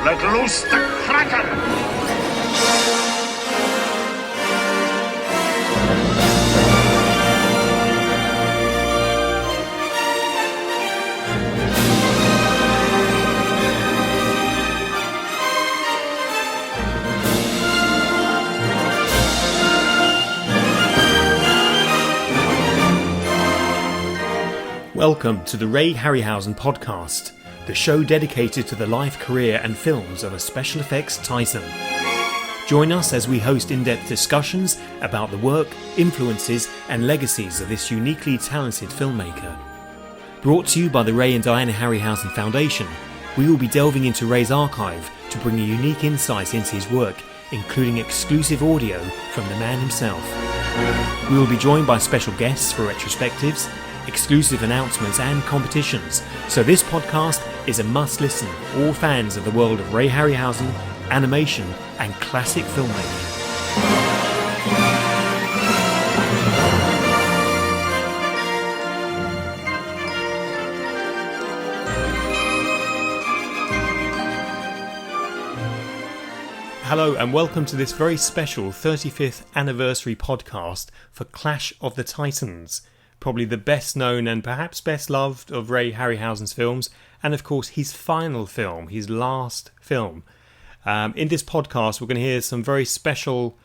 Let loose the Kraken! Welcome to the Ray Harryhausen Podcast, the show dedicated to the life, career and films of a special effects titan. Join us as we host in-depth discussions about the work, influences and legacies of this uniquely talented filmmaker. Brought to you by the Ray and Diana Harryhausen Foundation, we will be delving into Ray's archive to bring a unique insight into his work, including exclusive audio from the man himself. We will be joined by special guests for retrospectives, exclusive announcements and competitions, so this podcast is a must-listen for all fans of the world of Ray Harryhausen, animation and classic filmmaking. Hello and welcome to this very special 35th anniversary podcast for Clash of the Titans. Probably the best known and perhaps best loved of Ray Harryhausen's films, and of course his final film, his last film. In this podcast we're going to hear some very special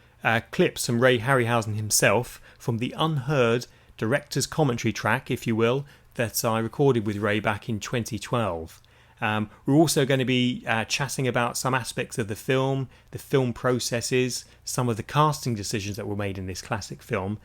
clips from Ray Harryhausen himself from the unheard director's commentary track, if you will, that I recorded with Ray back in 2012. We're also going to be chatting about some aspects of the film processes, some of the casting decisions that were made in this classic film,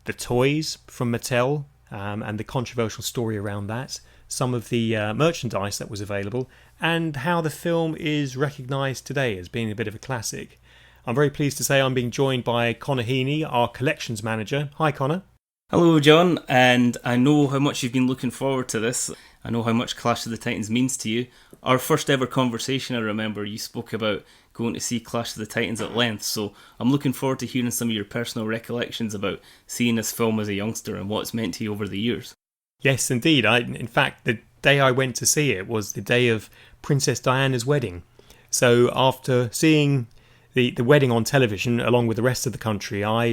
the toys from Mattel and the controversial story around that, some of the merchandise that was available, and how the film is recognised today as being a bit of a classic. I'm very pleased to say I'm being joined by Connor Heaney, our collections manager. Hi Connor. Hello John, and I know how much you've been looking forward to this. I know how much Clash of the Titans means to you. Our first ever conversation, I remember, you spoke about going to see Clash of the Titans at length, so I'm looking forward to hearing some of your personal recollections about seeing this film as a youngster and what it's meant to you over the years. Yes, indeed. In fact, the day I went to see it was the day of Princess Diana's wedding. So after seeing the wedding on television, along with the rest of the country, I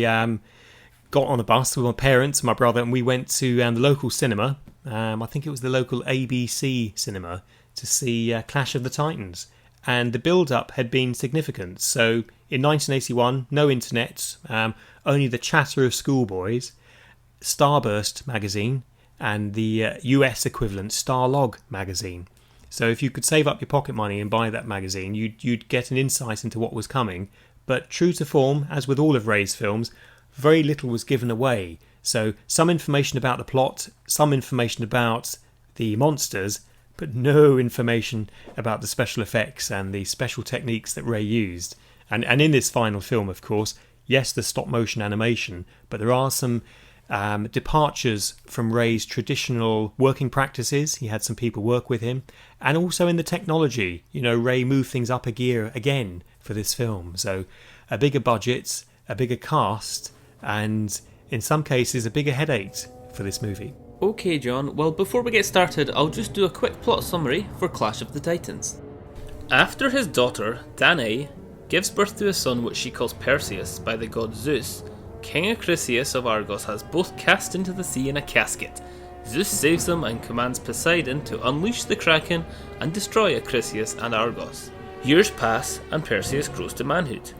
got on a bus with my parents and my brother, and we went to the local cinema. I think it was the local ABC cinema to see Clash of the Titans. And the build-up had been significant. So in 1981, no internet, only the chatter of schoolboys, Starburst magazine, and the US equivalent Starlog magazine. So if you could save up your pocket money and buy that magazine, you'd get an insight into what was coming. But true to form, as with all of Ray's films, very little was given away. So some information about the plot, some information about the monsters, but no information about the special effects and the special techniques that Ray used. And in this final film, of course, yes, the stop-motion animation, but there are some departures from Ray's traditional working practices. He had some people work with him. And also in the technology. You know, Ray moved things up a gear again for this film. So a bigger budget, a bigger cast, and in some cases a bigger headache for this movie. Okay John, well before we get started I'll just do a quick plot summary for Clash of the Titans. After his daughter, Danae, gives birth to a son which she calls Perseus by the god Zeus, King Acrisius of Argos has both cast into the sea in a casket. Zeus saves them and commands Poseidon to unleash the Kraken and destroy Acrisius and Argos. Years pass and Perseus grows to manhood.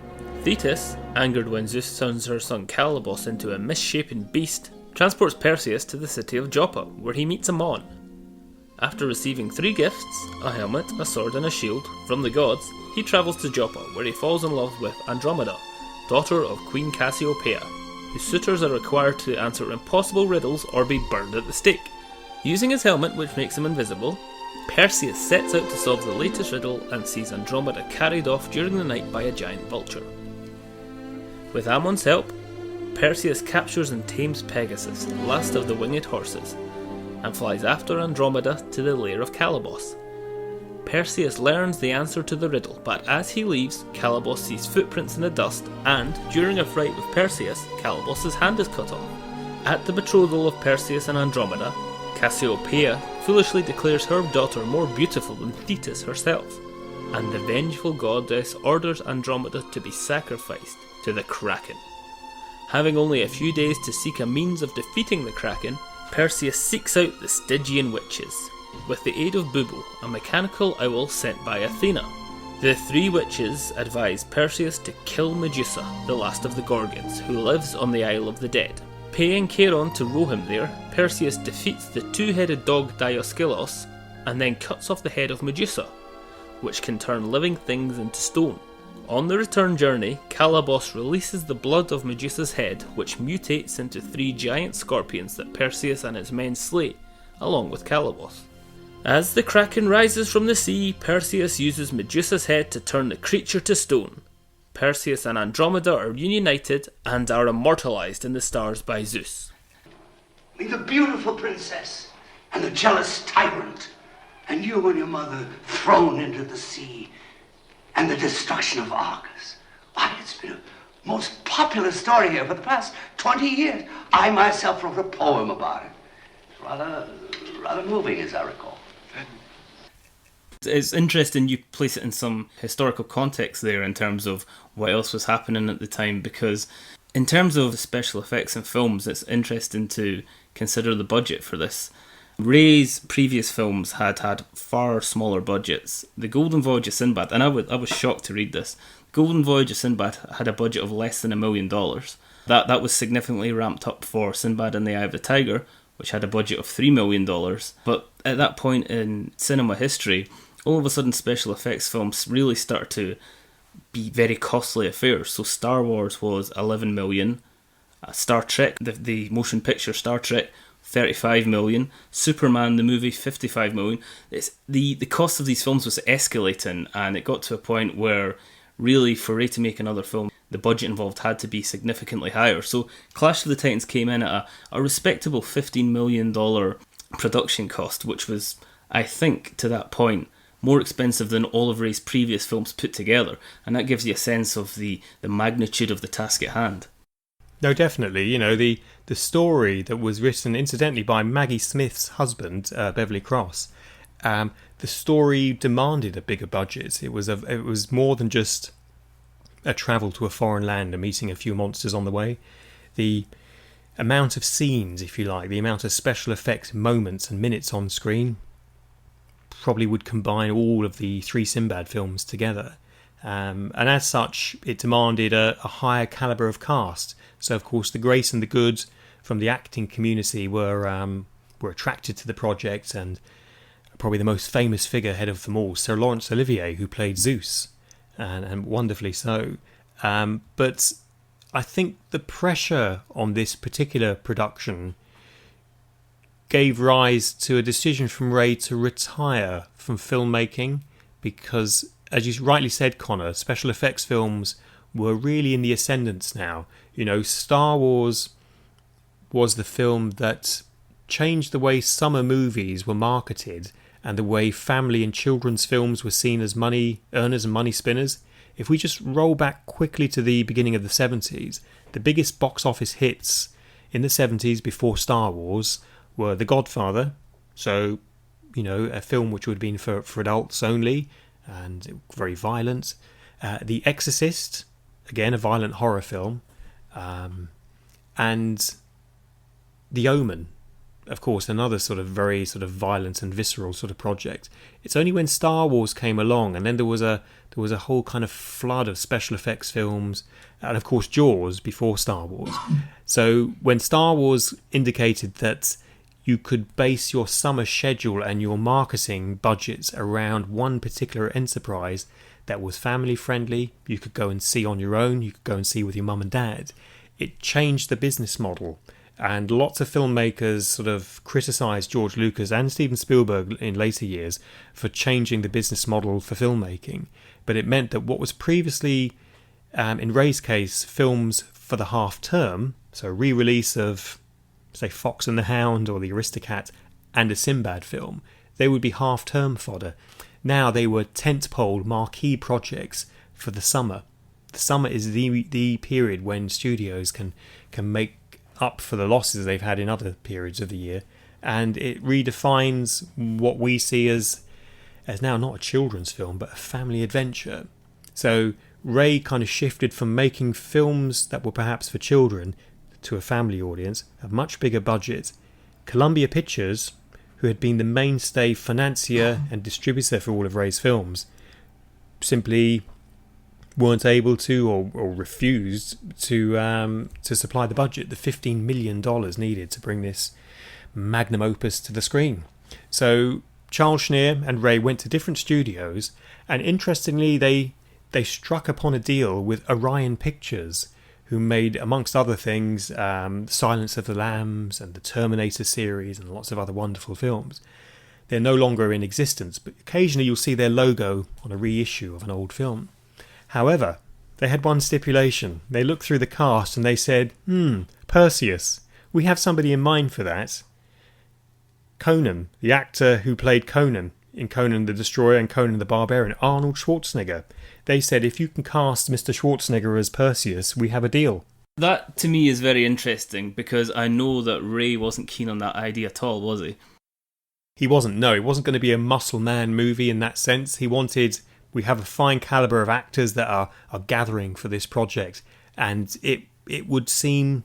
Thetis, angered when Zeus turns her son Calibos into a misshapen beast, transports Perseus to the city of Joppa, where he meets Ammon. After receiving 3 gifts, a helmet, a sword and a shield, from the gods, he travels to Joppa, where he falls in love with Andromeda, daughter of Queen Cassiopeia, whose suitors are required to answer impossible riddles or be burned at the stake. Using his helmet, which makes him invisible, Perseus sets out to solve the latest riddle and sees Andromeda carried off during the night by a giant vulture. With Ammon's help, Perseus captures and tames Pegasus, last of the winged horses, and flies after Andromeda to the lair of Calibos. Perseus learns the answer to the riddle, but as he leaves, Calibos sees footprints in the dust, and, during a fight with Perseus, Calibos' hand is cut off. At the betrothal of Perseus and Andromeda, Cassiopeia foolishly declares her daughter more beautiful than Thetis herself. and the vengeful goddess orders Andromeda to be sacrificed to the Kraken. Having only a few days to seek a means of defeating the Kraken, Perseus seeks out the Stygian witches, with the aid of Bubu, a mechanical owl sent by Athena. The three witches advise Perseus to kill Medusa, the last of the Gorgons, who lives on the Isle of the Dead. Paying Charon to row him there, Perseus defeats the two-headed dog Dioskylos, and then cuts off the head of Medusa, which can turn living things into stone. On the return journey, Calabos releases the blood of Medusa's head, which mutates into three giant scorpions that Perseus and his men slay, along with Calabos. As the Kraken rises from the sea, Perseus uses Medusa's head to turn the creature to stone. Perseus and Andromeda are reunited and are immortalized in the stars by Zeus. May the beautiful princess and the jealous tyrant, and you and your mother thrown into the sea, and the destruction of Argus. Why, it's been a most popular story here for the past 20 years. I myself wrote a poem about it. It's rather moving, as I recall. It's interesting you place it in some historical context there in terms of what else was happening at the time, because in terms of special effects in films, it's interesting to consider the budget for this. Ray's previous films had far smaller budgets. The Golden Voyage of Sinbad, and I was shocked to read this, Golden Voyage of Sinbad had a budget of less than $1 million. That was significantly ramped up for Sinbad and the Eye of the Tiger, which had a budget of $3 million. But at that point in cinema history, all of a sudden special effects films really started to be very costly affairs. So Star Wars was $11 million, Star Trek, the motion picture Star Trek, $35 million, Superman the movie, $55 million. The cost of these films was escalating, and it got to a point where really for Ray to make another film, the budget involved had to be significantly higher. So Clash of the Titans came in at a respectable $15 million production cost, which was, I think, to that point, more expensive than all of Ray's previous films put together, and that gives you a sense of the magnitude of the task at hand. No, definitely. You know, the story that was written, incidentally, by Maggie Smith's husband, Beverly Cross, the story demanded a bigger budget. It was more than just a travel to a foreign land and meeting a few monsters on the way. The amount of scenes, if you like, the amount of special effects moments and minutes on screen probably would combine all of the three Sinbad films together. And as such, it demanded a higher calibre of cast. So, of course, the great and the good from the acting community were attracted to the project, and probably the most famous figurehead of them all, Sir Laurence Olivier, who played Zeus, and wonderfully so. But I think the pressure on this particular production gave rise to a decision from Ray to retire from filmmaking, because, as you rightly said, Connor, special effects films were really in the ascendance now. You know, Star Wars was the film that changed the way summer movies were marketed and the way family and children's films were seen as money earners and money spinners. If we just roll back quickly to the beginning of the 70s, the biggest box office hits in the 70s before Star Wars were The Godfather, so, you know, a film which would have been for adults only and very violent. The Exorcist, again, a violent horror film. And The Omen, of course, another sort of very sort of violent and visceral sort of project. It's only when Star Wars came along, and then there was a whole kind of flood of special effects films, and of course Jaws before Star Wars. So when Star Wars indicated that you could base your summer schedule and your marketing budgets around one particular enterprise that was family friendly, you could go and see on your own, you could go and see with your mum and dad, it changed the business model. And lots of filmmakers sort of criticised George Lucas and Steven Spielberg in later years for changing the business model for filmmaking. But it meant that what was previously, in Ray's case, films for the half term, so re-release of, say, Fox and the Hound or The Aristocat and a Sinbad film, they would be half term fodder. Now they were tentpole marquee projects for the summer. The summer is the period when studios can make up for the losses they've had in other periods of the year, and it redefines what we see as as now not a children's film, but a family adventure. So Ray kind of shifted from making films that were perhaps for children to a family audience, a much bigger budget. Columbia Pictures, who had been the mainstay financier and distributor for all of Ray's films, simply weren't able to or refused to supply the budget, the $15 million needed to bring this magnum opus to the screen. So Charles Schneer and Ray went to different studios, and interestingly they struck upon a deal with Orion Pictures, who made, amongst other things, Silence of the Lambs and the Terminator series and lots of other wonderful films. They're no longer in existence, but occasionally you'll see their logo on a reissue of an old film. However, they had one stipulation. They looked through the cast and they said, Perseus, we have somebody in mind for that. Conan, the actor who played Conan in Conan the Destroyer and Conan the Barbarian, Arnold Schwarzenegger. They said, if you can cast Mr. Schwarzenegger as Perseus, we have a deal. That, to me, is very interesting, because I know that Ray wasn't keen on that idea at all, was he? He wasn't, no. It wasn't going to be a muscle man movie in that sense. He wanted, we have a fine calibre of actors that are gathering for this project, and it would seem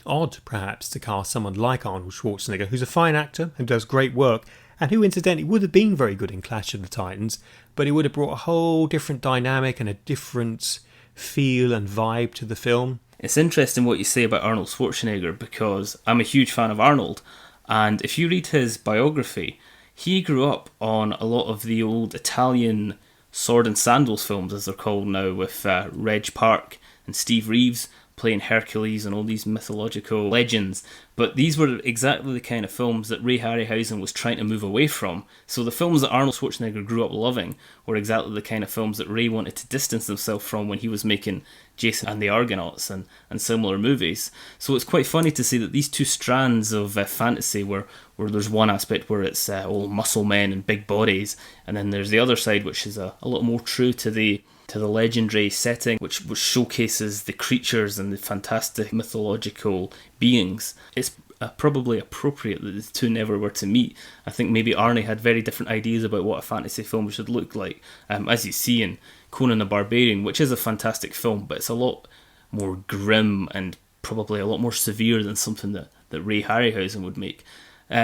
odd, perhaps, to cast someone like Arnold Schwarzenegger, who's a fine actor and does great work, and who incidentally would have been very good in Clash of the Titans, but he would have brought a whole different dynamic and a different feel and vibe to the film. It's interesting what you say about Arnold Schwarzenegger, because I'm a huge fan of Arnold, and if you read his biography, he grew up on a lot of the old Italian sword and sandals films, as they're called now, with Reg Park and Steve Reeves playing Hercules and all these mythological legends. But these were exactly the kind of films that Ray Harryhausen was trying to move away from. So the films that Arnold Schwarzenegger grew up loving were exactly the kind of films that Ray wanted to distance himself from when he was making Jason and the Argonauts and similar movies. So it's quite funny to see that these two strands of fantasy where there's one aspect where it's all muscle men and big bodies, and then there's the other side which is a lot more true to the legendary setting, which showcases the creatures and the fantastic mythological beings. It's probably appropriate that the two never were to meet. I think maybe Arnie had very different ideas about what a fantasy film should look like, as you see in Conan the Barbarian, which is a fantastic film, but it's a lot more grim and probably a lot more severe than something that Ray Harryhausen would make.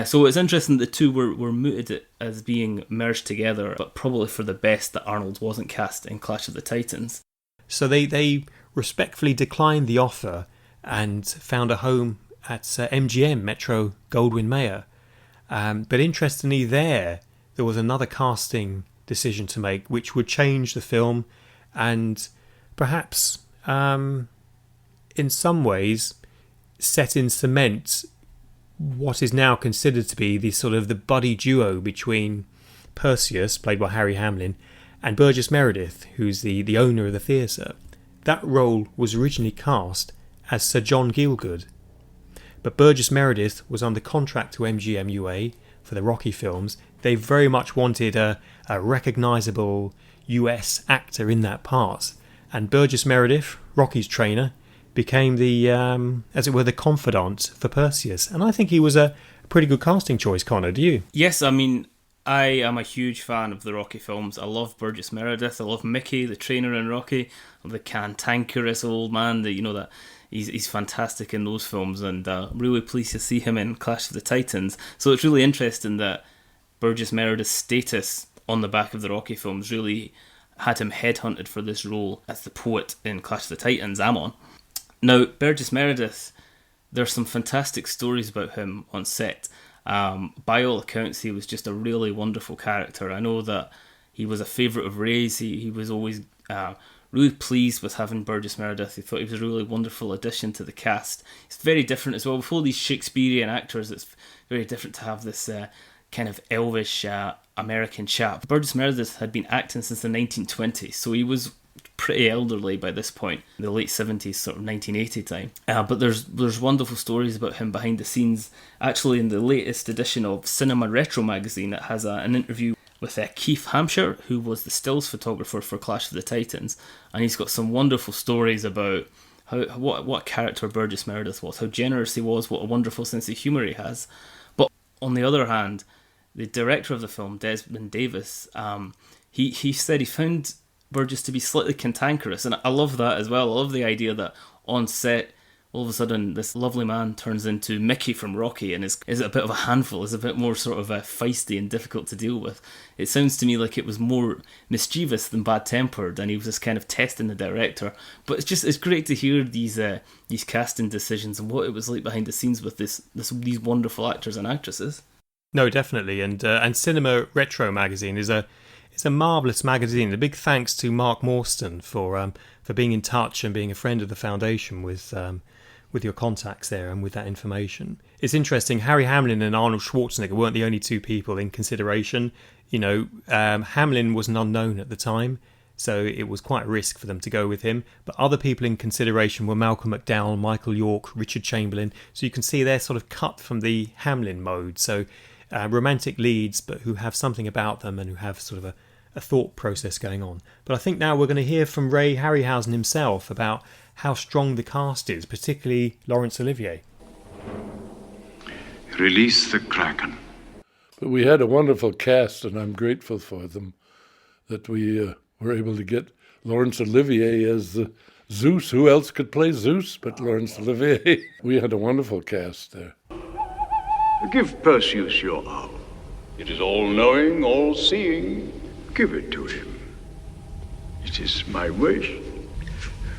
So it's interesting that the two were mooted as being merged together, but probably for the best that Arnold wasn't cast in Clash of the Titans. So they respectfully declined the offer and found a home at MGM, Metro Goldwyn Mayer. But interestingly there was another casting decision to make, which would change the film and perhaps in some ways set in cement what is now considered to be the buddy duo between Perseus, played by Harry Hamlin, and Burgess Meredith, who's the owner of the theatre. That role was originally cast as Sir John Gielgud, but Burgess Meredith was under contract to MGM UA for the Rocky films. They very much wanted a recognisable US actor in that part, and Burgess Meredith, Rocky's trainer, became the, as it were, the confidant for Perseus. And I think he was a pretty good casting choice, Connor, do you? Yes, I mean, I am a huge fan of the Rocky films. I love Burgess Meredith. I love Mickey, the trainer in Rocky. The cantankerous old man that he's fantastic in those films, and I'm really pleased to see him in Clash of the Titans. So it's really interesting that Burgess Meredith's status on the back of the Rocky films really had him headhunted for this role as the poet in Clash of the Titans, Ammon. Now, Burgess Meredith, there's some fantastic stories about him on set. By all accounts, he was just a really wonderful character. I know that he was a favourite of Ray's. He was always really pleased with having Burgess Meredith. He thought he was a really wonderful addition to the cast. It's very different as well. With all these Shakespearean actors, it's very different to have this kind of elvish American chap. Burgess Meredith had been acting since the 1920s, so he was pretty elderly by this point, in the late 70s, sort of 1980 time. But there's wonderful stories about him behind the scenes. Actually, in the latest edition of Cinema Retro magazine, it has an interview with Keith Hampshire, who was the stills photographer for Clash of the Titans, and he's got some wonderful stories about what character Burgess Meredith was, how generous he was, what a wonderful sense of humour he has. But on the other hand, the director of the film, Desmond Davis, he said he found Burgess to be slightly cantankerous, and I love that as well. I love the idea that on set, all of a sudden, this lovely man turns into Mickey from Rocky and is a bit of a handful, is a bit more sort of feisty and difficult to deal with. It sounds to me like it was more mischievous than bad-tempered, and he was just kind of testing the director. But it's great to hear these casting decisions and what it was like behind the scenes with these wonderful actors and actresses. No, definitely, and Cinema Retro magazine is a marvellous magazine. A big thanks to Mark Morstan for being in touch and being a friend of the foundation with your contacts there and with that information. It's interesting, Harry Hamlin and Arnold Schwarzenegger weren't the only two people in consideration. Hamlin was an unknown at the time, so it was quite a risk for them to go with him. But other people in consideration were Malcolm McDowell, Michael York, Richard Chamberlain. So you can see they're sort of cut from the Hamlin mode. So romantic leads, but who have something about them and who have sort of a thought process going on. But I think now we're going to hear from Ray Harryhausen himself about how strong the cast is, particularly Laurence Olivier. Release the Kraken. But we had a wonderful cast, and I'm grateful for them, that we were able to get Laurence Olivier as Zeus. Who else could play Zeus but Laurence Olivier? We had a wonderful cast there. Give Perseus your owl. It is all-knowing, all-seeing. Give it to him. It is my wish,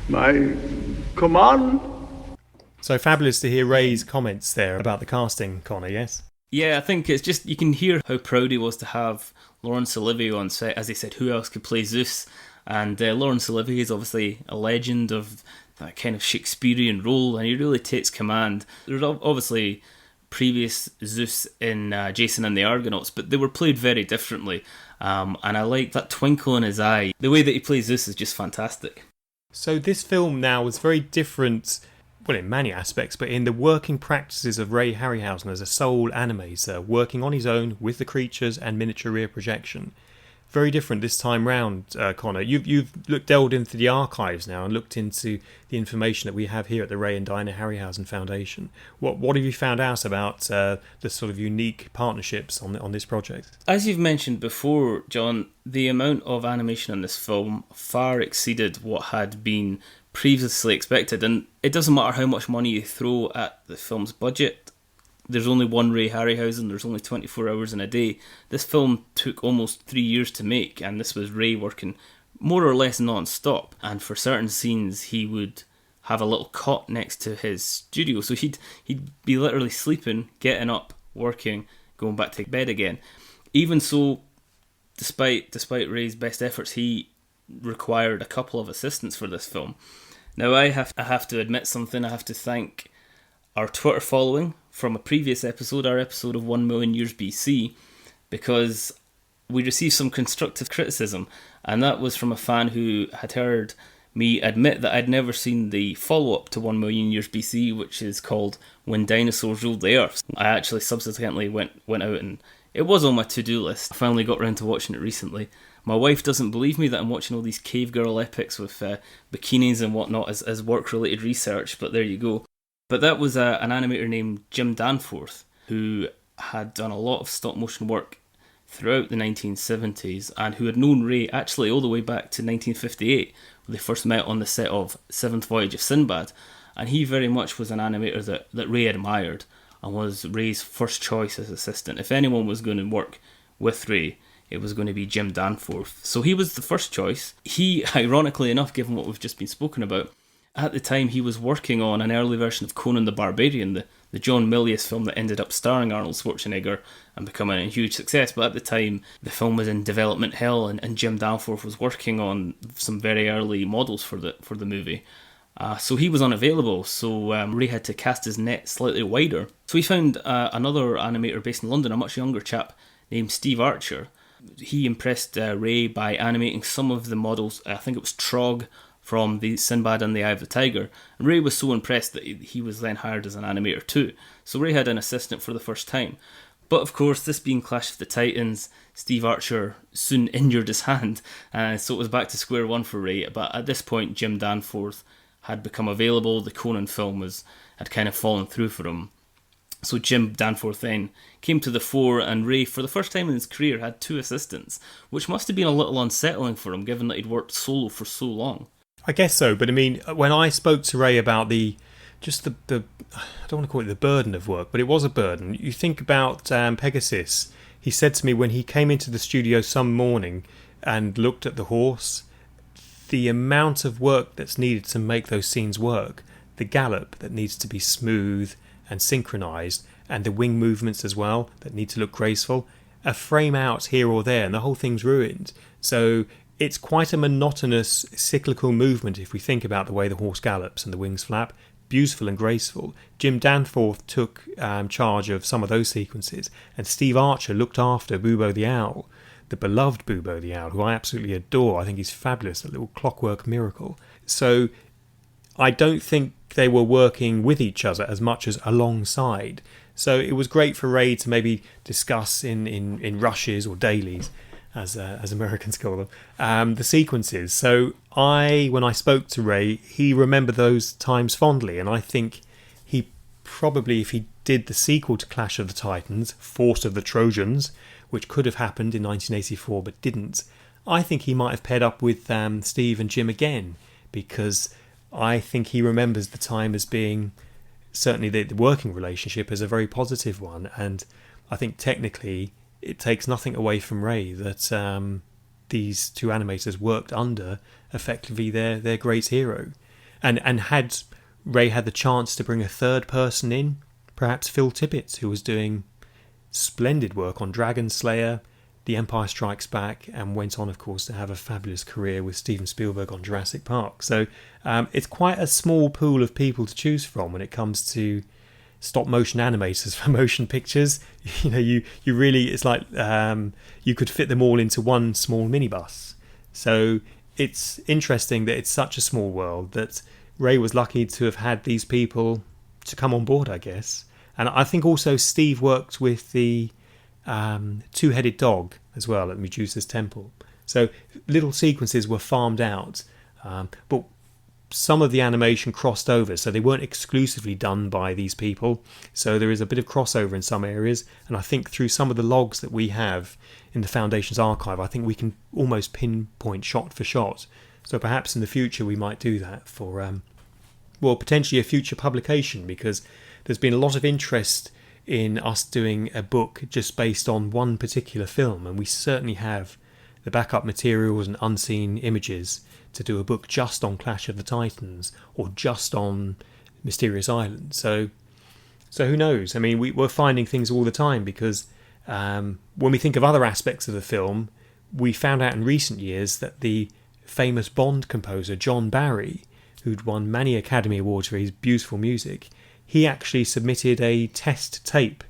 my command. So fabulous to hear Ray's comments there about the casting, Connor, yes? Yeah, I think it's just, you can hear how proud he was to have Laurence Olivier on set. As he said, who else could play Zeus? And Laurence Olivier is obviously a legend of that kind of Shakespearean role, and he really takes command. There's obviously previous Zeus in Jason and the Argonauts, but they were played very differently. And I like that twinkle in his eye. The way that he plays Zeus is just fantastic. So this film now was very different, well, in many aspects, but in the working practices of Ray Harryhausen as a sole animator, working on his own with the creatures and miniature rear projection. Very different this time round, Connor. You've delved into the archives now and looked into the information that we have here at the Ray and Dinah Harryhausen Foundation. What have you found out about the sort of unique partnerships on this project? As you've mentioned before, John, the amount of animation in this film far exceeded what had been previously expected, and it doesn't matter how much money you throw at the film's budget. There's only one Ray Harryhausen, there's only 24 hours in a day. This film took almost 3 years to make, and this was Ray working more or less non-stop. And for certain scenes, he would have a little cot next to his studio, so he'd be literally sleeping, getting up, working, going back to bed again. Even so, despite Ray's best efforts, he required a couple of assistants for this film. Now I have to admit something. I have to thank our Twitter following from a previous episode, our episode of 1 Million Years BC, because we received some constructive criticism, and that was from a fan who had heard me admit that I'd never seen the follow-up to 1 Million Years BC, which is called When Dinosaurs Ruled the Earth. I actually subsequently went out, and it was on my to-do list. I finally got around to watching it recently. My wife doesn't believe me that I'm watching all these cave girl epics with bikinis and whatnot as work-related research, but there you go. But that was an animator named Jim Danforth, who had done a lot of stop-motion work throughout the 1970s, and who had known Ray actually all the way back to 1958, when they first met on the set of Seventh Voyage of Sinbad. And he very much was an animator that Ray admired, and was Ray's first choice as assistant. If anyone was going to work with Ray, it was going to be Jim Danforth. So he was the first choice. He, ironically enough, given what we've just been spoken about, at the time he was working on an early version of Conan the Barbarian, the John Milius film that ended up starring Arnold Schwarzenegger and becoming a huge success. But at the time, the film was in development hell, and Jim Danforth was working on some very early models for the movie. So he was unavailable, so Ray had to cast his net slightly wider. So he found another animator based in London, a much younger chap named Steve Archer. He impressed Ray by animating some of the models. I think it was Trog from the Sinbad and the Eye of the Tiger. And Ray was so impressed that he was then hired as an animator too. So Ray had an assistant for the first time. But of course, this being Clash of the Titans, Steve Archer soon injured his hand, so it was back to square one for Ray. But at this point, Jim Danforth had become available. The Conan film had kind of fallen through for him. So Jim Danforth then came to the fore, and Ray, for the first time in his career, had 2 assistants, which must have been a little unsettling for him, given that he'd worked solo for so long. I guess so, but I mean, when I spoke to Ray about the I don't want to call it the burden of work, but it was a burden. You think about Pegasus. He said to me when he came into the studio some morning and looked at the horse, the amount of work that's needed to make those scenes work, the gallop that needs to be smooth and synchronized, and the wing movements as well that need to look graceful, a frame out here or there and the whole thing's ruined. So it's quite a monotonous cyclical movement if we think about the way the horse gallops and the wings flap. Beautiful and graceful. Jim Danforth took charge of some of those sequences, and Steve Archer looked after Bubo the Owl, the beloved Bubo the Owl, who I absolutely adore. I think he's fabulous, a little clockwork miracle. So I don't think they were working with each other as much as alongside. So it was great for Ray to maybe discuss in rushes or dailies, as Americans call them, the sequences. So when I spoke to Ray, he remembered those times fondly, and I think he probably, if he did the sequel to Clash of the Titans, Force of the Trojans, which could have happened in 1984 but didn't, I think he might have paired up with Steve and Jim again, because I think he remembers the time as being, certainly the working relationship, as a very positive one. And I think technically it takes nothing away from Ray that these 2 animators worked under effectively their great hero. And had Ray had the chance to bring a third person in, perhaps Phil Tippett, who was doing splendid work on Dragon Slayer, The Empire Strikes Back, and went on, of course, to have a fabulous career with Steven Spielberg on Jurassic Park. So it's quite a small pool of people to choose from when it comes to stop motion animators for motion pictures. You know, you really, it's like you could fit them all into one small minibus. So it's interesting that it's such a small world that Ray was lucky to have had these people to come on board, I guess. And I think also Steve worked with the 2-headed dog as well at Medusa's temple. So little sequences were farmed out, but some of the animation crossed over, so they weren't exclusively done by these people. So there is a bit of crossover in some areas, and I think through some of the logs that we have in the Foundation's archive, I think we can almost pinpoint shot for shot. So perhaps in the future we might do that for, potentially a future publication, because there's been a lot of interest in us doing a book just based on one particular film, and we certainly have the backup materials and unseen images to do a book just on Clash of the Titans or just on Mysterious Island. So who knows? I mean, we're finding things all the time, because when we think of other aspects of the film, we found out in recent years that the famous Bond composer John Barry, who'd won many Academy Awards for his beautiful music, he actually submitted a test tape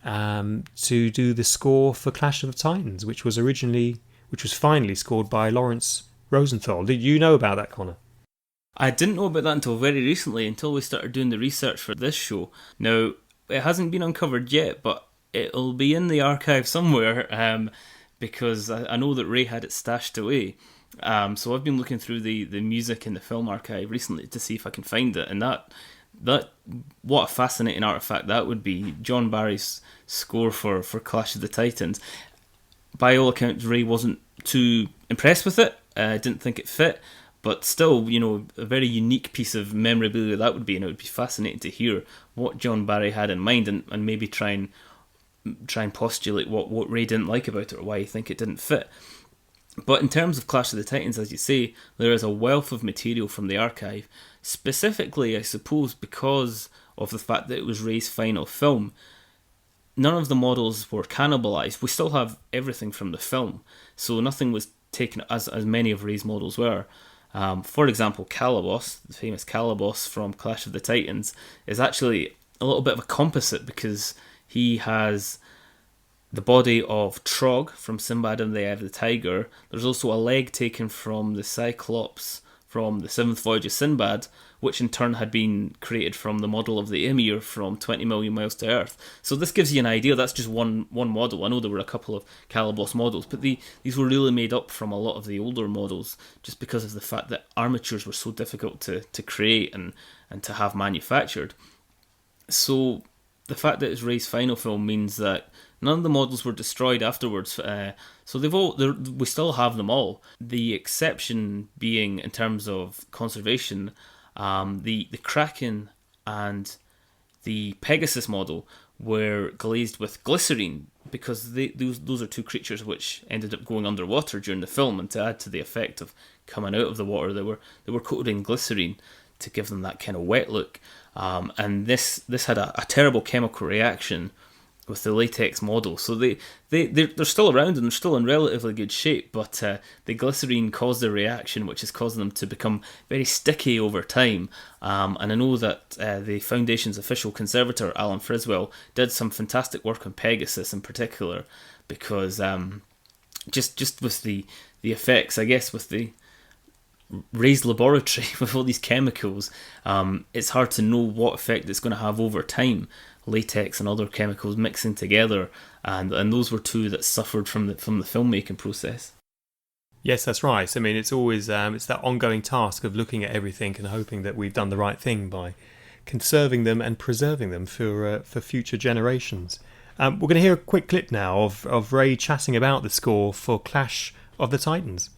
to do the score for Clash of the Titans, which was finally scored by Laurence Rosenthal. Did you know about that, Connor? I didn't know about that until very recently, until we started doing the research for this show. Now, it hasn't been uncovered yet, but it'll be in the archive somewhere, because I know that Ray had it stashed away. So I've been looking through the music in the film archive recently to see if I can find it, and that what a fascinating artifact that would be. John Barry's score for Clash of the Titans. By all accounts, Ray wasn't too impressed with it. Didn't think it fit, but still, you know, a very unique piece of memorabilia that would be, and it would be fascinating to hear what John Barry had in mind, and maybe try and postulate what Ray didn't like about it, or why he think it didn't fit. But in terms of Clash of the Titans, as you say, there is a wealth of material from the archive, specifically, I suppose, because of the fact that it was Ray's final film. None of the models were cannibalised. We still have everything from the film, so nothing was taken, as many of Ray's models were. For example, Calabos, the famous Calabos from Clash of the Titans, is actually a little bit of a composite, because he has the body of Trog from Sinbad and the Eye of the Tiger. There's also a leg taken from the Cyclops from the Seventh Voyage of Sinbad, which in turn had been created from the model of the Emir from 20 Million Miles to Earth. So this gives you an idea. That's just one model. I know there were a couple of Calabos models, but these were really made up from a lot of the older models, just because of the fact that armatures were so difficult to create and to have manufactured. So the fact that it's Ray's final film means that none of the models were destroyed afterwards. So we still have them all. The exception being, in terms of conservation, the Kraken and the Pegasus model were glazed with glycerine, because those are two creatures which ended up going underwater during the film, and to add to the effect of coming out of the water, they were coated in glycerine to give them that kind of wet look. And this had a terrible chemical reaction with the latex model. So they're still around and they're still in relatively good shape, but the glycerine caused a reaction which is causing them to become very sticky over time. And I know that the Foundation's official conservator, Alan Friswell, did some fantastic work on Pegasus in particular, because just with the effects, I guess, with the Ray's laboratory with all these chemicals, it's hard to know what effect it's going to have over time. Latex and other chemicals mixing together, and those were two that suffered from the filmmaking process. Yes, that's right. I mean, it's always it's that ongoing task of looking at everything and hoping that we've done the right thing by conserving them and preserving them for future generations. We're going to hear a quick clip now of Ray chatting about the score for Clash of the Titans.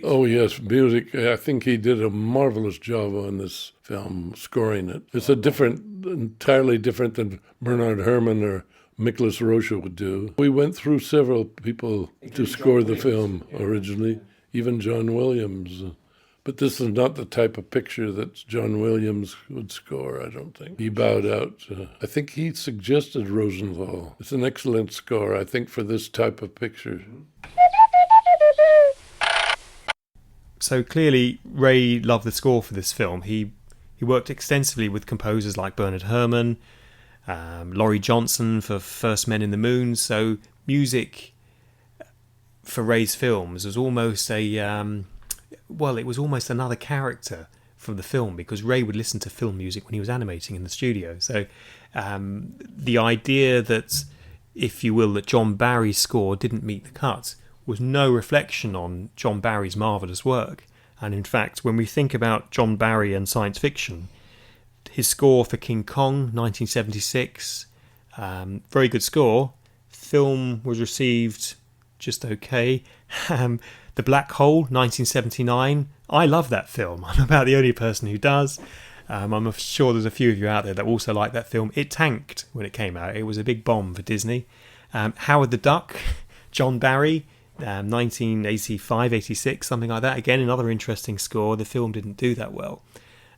Oh yes, music. I think he did a marvelous job on this film, scoring it. It's entirely different than Bernard Herrmann or Miklos Rozsa would do. We went through several people to score the film originally, even John Williams. But this is not the type of picture that John Williams would score, I don't think. He bowed out. I think he suggested Rosenthal. It's an excellent score, I think, for this type of picture. So clearly, Ray loved the score for this film. He worked extensively with composers like Bernard Herrmann, Laurie Johnson for First Men in the Moon. So music for Ray's films was almost it was almost another character from the film, because Ray would listen to film music when he was animating in the studio. So the idea that, if you will, that John Barry's score didn't meet the cut was no reflection on John Barry's marvellous work. And in fact, when we think about John Barry and science fiction, his score for King Kong, 1976, very good score. Film was received just okay. The Black Hole, 1979. I love that film. I'm about the only person who does. I'm sure there's a few of you out there that also like that film. It tanked when it came out. It was a big bomb for Disney. Howard the Duck, John Barry, 1985, 86, something like that. Again, another interesting score. The film didn't do that well.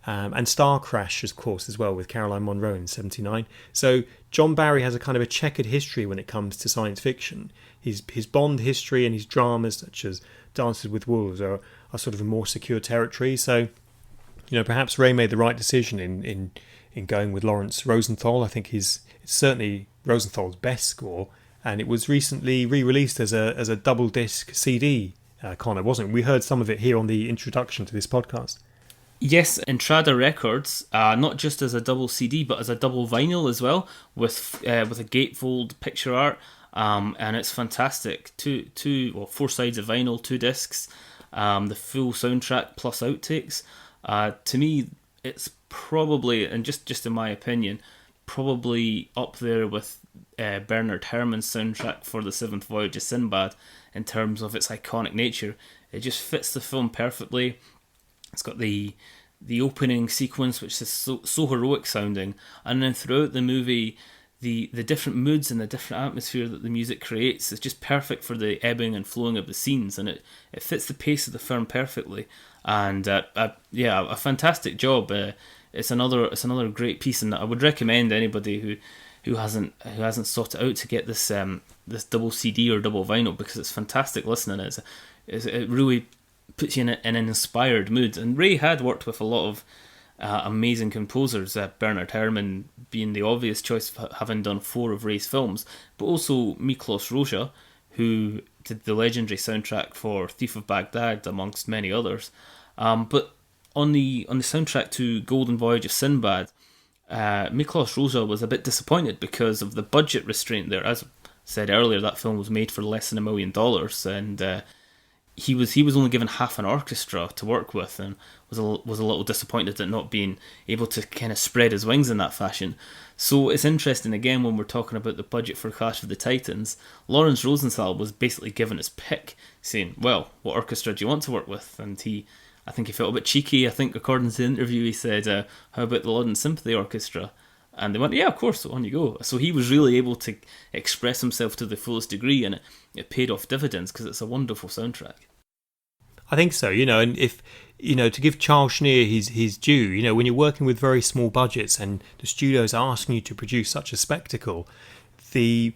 And Star Crash, of course, as well, with Caroline Munro in 79. So John Barry has a kind of a checkered history when it comes to science fiction. His Bond history and his dramas, such as Dances with Wolves, are sort of a more secure territory. So, perhaps Ray made the right decision in going with Lawrence Rosenthal. I think it's certainly Rosenthal's best score. And it was recently re-released as a double disc CD, Connor, wasn't it? We heard some of it here on the introduction to this podcast. Yes, Entrada Records, not just as a double CD, but as a double vinyl as well, with a gatefold picture art, and it's fantastic. 4 sides of vinyl, 2 discs, the full soundtrack plus outtakes. To me, it's probably, and just in my opinion, probably up there with Bernard Herrmann's soundtrack for the 7th Voyage of Sinbad in terms of its iconic nature. It just fits the film perfectly. It's got the opening sequence, which is so heroic sounding, and then throughout the movie, the different moods and the different atmosphere that the music creates is just perfect for the ebbing and flowing of the scenes, and it fits the pace of the film perfectly. And a fantastic job. It's another great piece, and I would recommend anybody who hasn't sought it out to get this double CD or double vinyl, because it's fantastic listening. It really puts you in an inspired mood. And Ray had worked with a lot of amazing composers, Bernard Herrmann being the obvious choice, having done 4 of Ray's films, but also Miklos Rozsa, who did the legendary soundtrack for Thief of Baghdad, amongst many others. But on the soundtrack to Golden Voyage of Sinbad, Miklos Rozsa was a bit disappointed because of the budget restraint there. As I said earlier, that film was made for less than $1 million, and he was only given half an orchestra to work with, and was a little disappointed at not being able to kind of spread his wings in that fashion. So it's interesting, again, when we're talking about the budget for Clash of the Titans, Laurence Rosenthal was basically given his pick, saying, well, what orchestra do you want to work with? And I think he felt a bit cheeky. I think, according to the interview, he said, how about the London Symphony Orchestra? And they went, yeah, of course, on you go. So he was really able to express himself to the fullest degree, and it paid off dividends, because it's a wonderful soundtrack. I think so, and if, to give Charles Schneer his due, when you're working with very small budgets and the studio's asking you to produce such a spectacle, the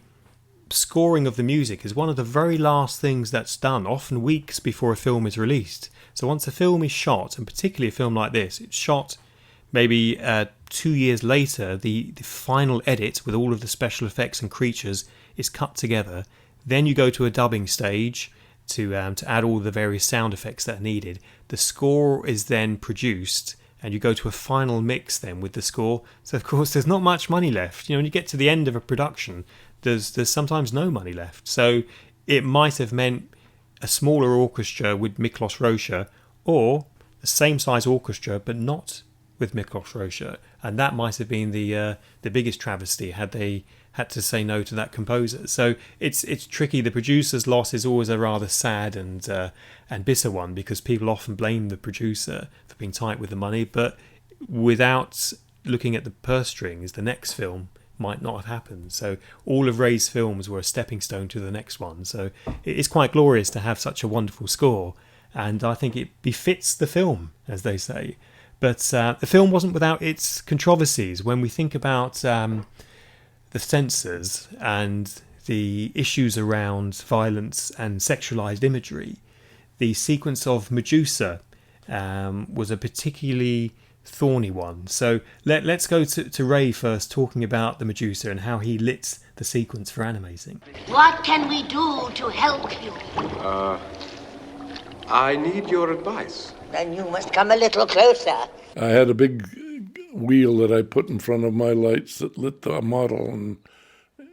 scoring of the music is one of the very last things that's done, often weeks before a film is released. So once a film is shot, and particularly a film like this, it's shot maybe 2 years later, the final edit with all of the special effects and creatures is cut together. Then you go to a dubbing stage to add all the various sound effects that are needed. The score is then produced, and you go to a final mix then with the score. So of course there's not much money left. When you get to the end of a production, there's sometimes no money left. So it might have meant a smaller orchestra with Miklos Rocha, or the same size orchestra but not with Miklos Rocha, and that might have been the biggest travesty had they had to say no to that composer. So it's tricky. The producer's loss is always a rather sad and bitter one, because people often blame the producer for being tight with the money, but without looking at the purse strings, the next film might not have happened. So all of Ray's films were a stepping stone to the next one. So it's quite glorious to have such a wonderful score, and I think it befits the film, as they say. But the film wasn't without its controversies. When we think about the censors and the issues around violence and sexualized imagery, the sequence of Medusa was a particularly thorny one. So let's go to Ray first, talking about the Medusa and how he lit the sequence for animating. What can we do to help you? I need your advice. Then you must come a little closer. I had a big wheel that I put in front of my lights that lit the model, and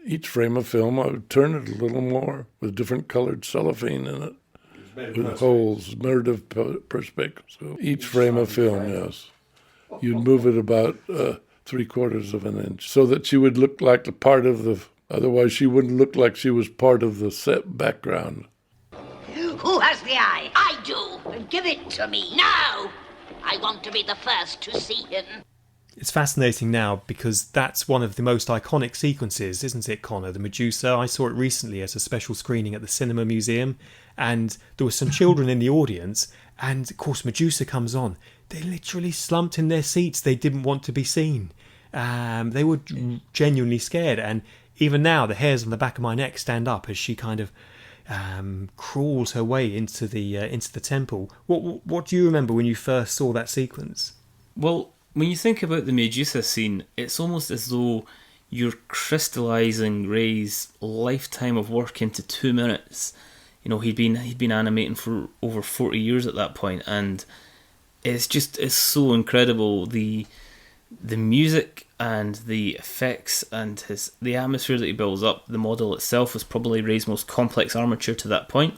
each frame of film I would turn it a little more with different colored cellophane in it, with holes, Meredith perspective. So each frame of film, yes. You'd move it about 3/4 of an inch so that she would look like a part of the, otherwise she wouldn't look like she was part of the set background. Who has the eye? I do. Give it to me now. I want to be the first to see him. It's fascinating now because that's one of the most iconic sequences, isn't it, Connor? The Medusa. I saw it recently at a special screening at the Cinema Museum, and there were some children in the audience, and of course Medusa comes on. They literally slumped in their seats. They didn't want to be seen. They were genuinely scared, and even now the hairs on the back of my neck stand up as she kind of crawls her way into the temple. What do you remember when you first saw that sequence? Well, when you think about the Medusa scene, it's almost as though you're crystallising Ray's lifetime of work into 2 minutes. You know, he'd been animating for over 40 years at that point, and it's so incredible. The music and the effects and the atmosphere that he builds up. The model itself was probably Ray's most complex armature to that point,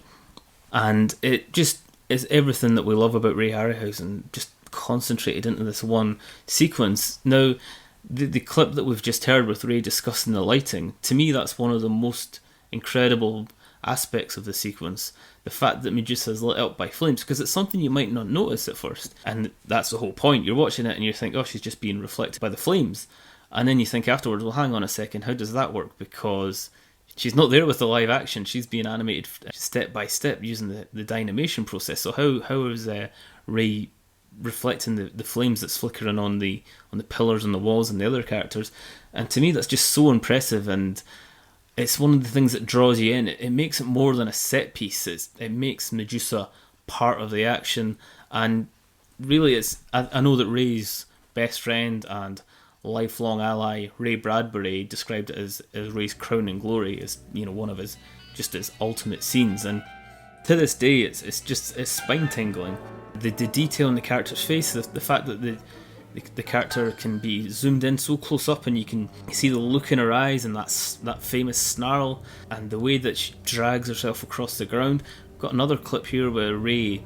and it just is everything that we love about Ray Harryhausen, just concentrated into this one sequence. Now, the clip that we've just heard with Ray discussing the lighting, to me that's one of the most incredible aspects of the sequence. The fact that Medusa is lit up by flames, because it's something you might not notice at first, and that's the whole point. You're watching it and you think, oh, she's just being reflected by the flames, and then you think afterwards, well, hang on a second, how does that work? Because she's not there with the live action, she's being animated step by step using the dynamation process. So how is Ray reflecting the flames that's flickering on the pillars and the walls and the other characters? And to me that's just so impressive, and it's one of the things that draws you in. It makes it more than a set piece. It makes Medusa part of the action, and really I know that Ray's best friend and lifelong ally Ray Bradbury described it as Ray's crowning glory, as one of his ultimate scenes, and to this day it's spine tingling. The detail in the character's face, the fact that the character can be zoomed in so close up and you can see the look in her eyes and that famous snarl, and the way that she drags herself across the ground. Got another clip here where Ray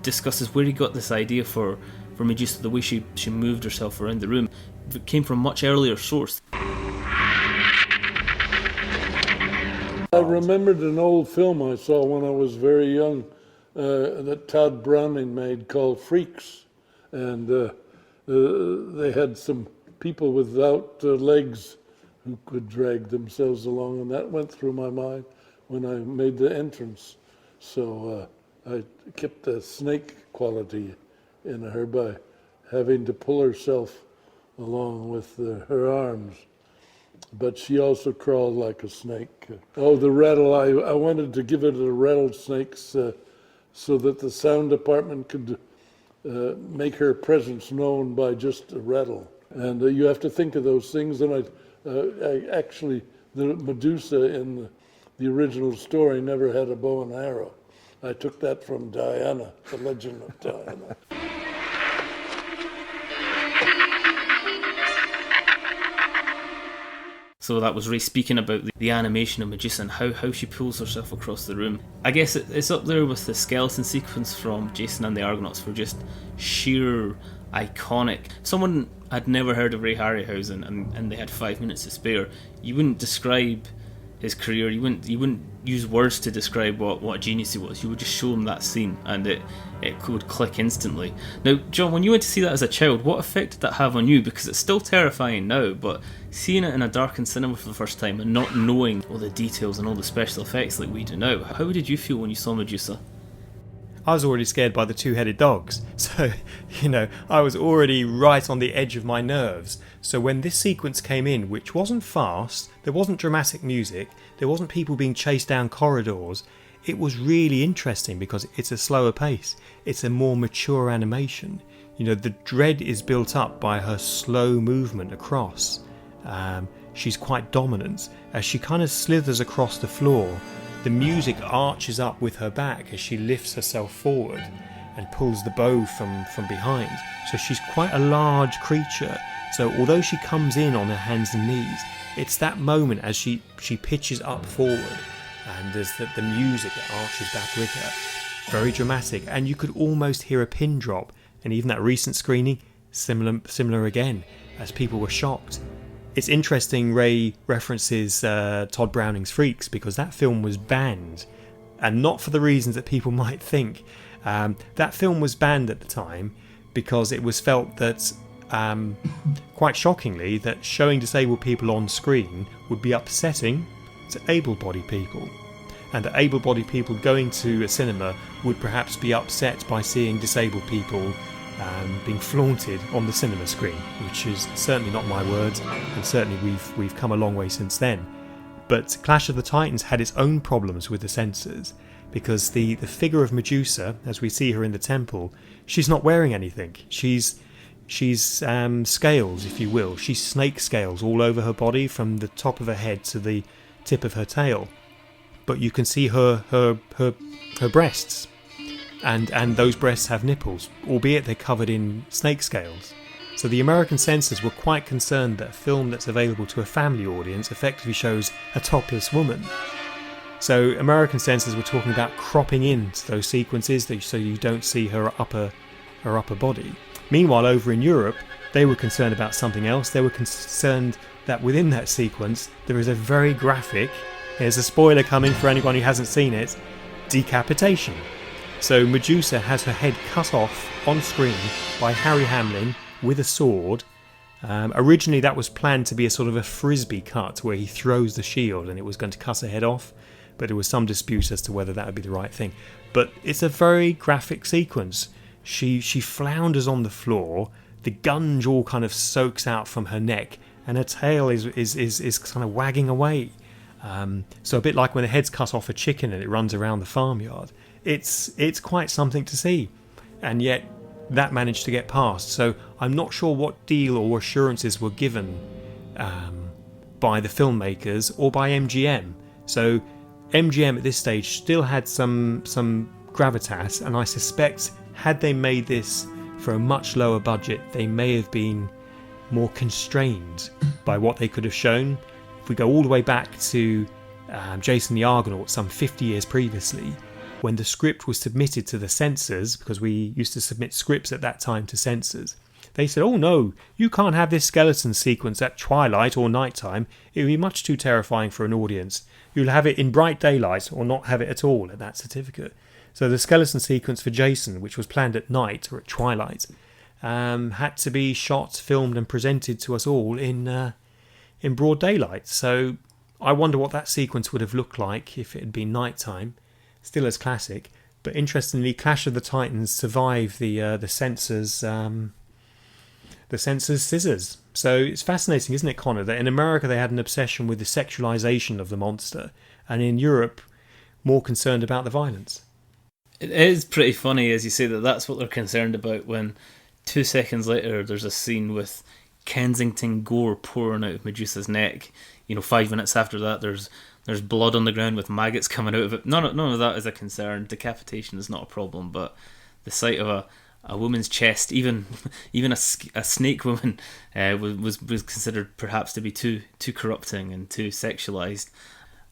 discusses where he got this idea for Medusa, the way she moved herself around the room. It came from a much earlier source. I remembered an old film I saw when I was very young that Todd Browning made called Freaks. And they had some people without legs who could drag themselves along, and that went through my mind when I made the entrance. So I kept the snake quality in her by having to pull herself along with her arms. But she also crawled like a snake. Oh, the rattle, I wanted to give it a rattlesnakes so that the sound department could make her presence known by just a rattle. And you have to think of those things. And I actually, the Medusa in the original story never had a bow and arrow. I took that from Diana, the legend of Diana. So that was Ray speaking about the animation of Medusa and how she pulls herself across the room. I guess it's up there with the skeleton sequence from Jason and the Argonauts for just sheer iconic. Someone had never heard of Ray Harryhausen and they had 5 minutes to spare. You wouldn't describe his career, you wouldn't use words to describe what a genius he was. You would just show him that scene and it would click instantly. Now, John, when you went to see that as a child, what effect did that have on you? Because it's still terrifying now, but seeing it in a darkened cinema for the first time and not knowing all the details and all the special effects like we do now, how did you feel when you saw Medusa? I was already scared by the two-headed dogs, so, I was already right on the edge of my nerves. So when this sequence came in, which wasn't fast, there wasn't dramatic music, there wasn't people being chased down corridors, it was really interesting because it's a slower pace, it's a more mature animation. The dread is built up by her slow movement across. She's quite dominant. As she kind of slithers across the floor, the music arches up with her back as she lifts herself forward and pulls the bow from behind. So she's quite a large creature. So although she comes in on her hands and knees, it's that moment as she pitches up forward and there's the music that arches back with her. Very dramatic. And you could almost hear a pin drop. And even that recent screening, similar again, as people were shocked. It's interesting Ray references Todd Browning's Freaks because that film was banned, and not for the reasons that people might think. That film was banned at the time because it was felt that, quite shockingly, that showing disabled people on screen would be upsetting to able-bodied people, and that able-bodied people going to a cinema would perhaps be upset by seeing disabled people being flaunted on the cinema screen, which is certainly not my words, and certainly we've come a long way since then. But Clash of the Titans had its own problems with the censors, because the figure of Medusa, as we see her in the temple, she's not wearing anything. She's scales, if you will. She's snake scales all over her body, from the top of her head to the tip of her tail. But you can see her breasts. And those breasts have nipples, albeit they're covered in snake scales. So the American censors were quite concerned that a film that's available to a family audience effectively shows a topless woman. So American censors were talking about cropping into those sequences so you don't see her upper body. Meanwhile, over in Europe, they were concerned about something else. They were concerned that within that sequence there is a very graphic, here's a spoiler coming for anyone who hasn't seen it, decapitation. So Medusa has her head cut off on screen by Harry Hamlin with a sword. Originally that was planned to be a sort of a frisbee cut where he throws the shield and it was going to cut her head off, but there was some dispute as to whether that would be the right thing. But it's a very graphic sequence. She flounders on the floor, the gunge all kind of soaks out from her neck, and her tail is kind of wagging away. So a bit like when the head's cut off a chicken and it runs around the farmyard. It's quite something to see, and yet that managed to get past. So I'm not sure what deal or assurances were given by the filmmakers or by MGM. So MGM at this stage still had some gravitas, and I suspect had they made this for a much lower budget, they may have been more constrained by what they could have shown. If we go all the way back to Jason the Argonaut some 50 years previously, when the script was submitted to the censors, because we used to submit scripts at that time to censors, they said, oh no, you can't have this skeleton sequence at twilight or nighttime. It would be much too terrifying for an audience. You'll have it in bright daylight or not have it at all at that certificate. So the skeleton sequence for Jason, which was planned at night or at twilight, had to be shot, filmed and presented to us all in broad daylight. So I wonder what that sequence would have looked like if it had been nighttime. Still as classic, but interestingly, Clash of the Titans survived the censors' scissors. So it's fascinating, isn't it, Connor, that in America they had an obsession with the sexualization of the monster, and in Europe, more concerned about the violence. It is pretty funny, as you say, that's what they're concerned about when 2 seconds later there's a scene with Kensington gore pouring out of Medusa's neck. 5 minutes after that there's blood on the ground with maggots coming out of it. None of that is a concern. Decapitation is not a problem, but the sight of a woman's chest, even a snake woman, was considered perhaps to be too corrupting and too sexualized.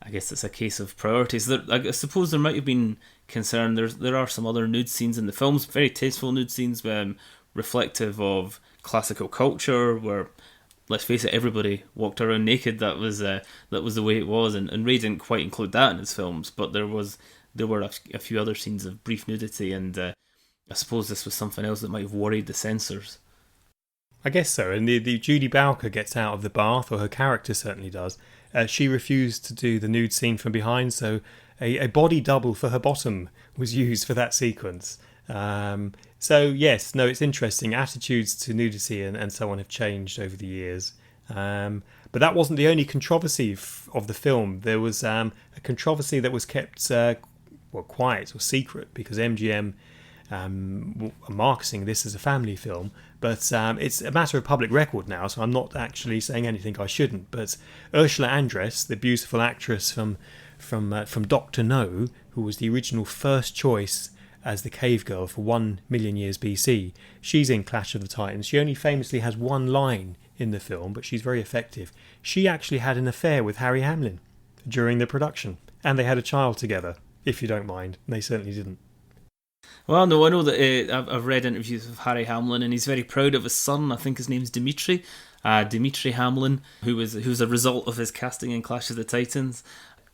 I guess it's a case of priorities. I suppose there might have been concern. There are some other nude scenes in the films, very tasteful nude scenes, reflective of classical culture, where, let's face it, everybody walked around naked. That was the way it was, and Ray didn't quite include that in his films, but there were a few other scenes of brief nudity, and I suppose this was something else that might have worried the censors. I guess so, and the Judy Bowker gets out of the bath, or her character certainly does. She refused to do the nude scene from behind, so a body double for her bottom was used for that sequence. So yes, no, it's interesting. Attitudes to nudity and so on have changed over the years. But that wasn't the only controversy of the film. There was a controversy that was kept quiet or secret, because MGM are marketing this as a family film, but it's a matter of public record now, so I'm not actually saying anything I shouldn't. But Ursula Andress, the beautiful actress from Doctor No, who was the original first choice as the cave girl for 1 million years BC, she's in Clash of the Titans. She only famously has one line in the film, but she's very effective. She actually had an affair with Harry Hamlin during the production, and they had a child together, if you don't mind. They certainly didn't. Well, no, I know that I've read interviews with Harry Hamlin, and he's very proud of his son. I think his name's Dimitri Hamlin, who was a result of his casting in Clash of the Titans.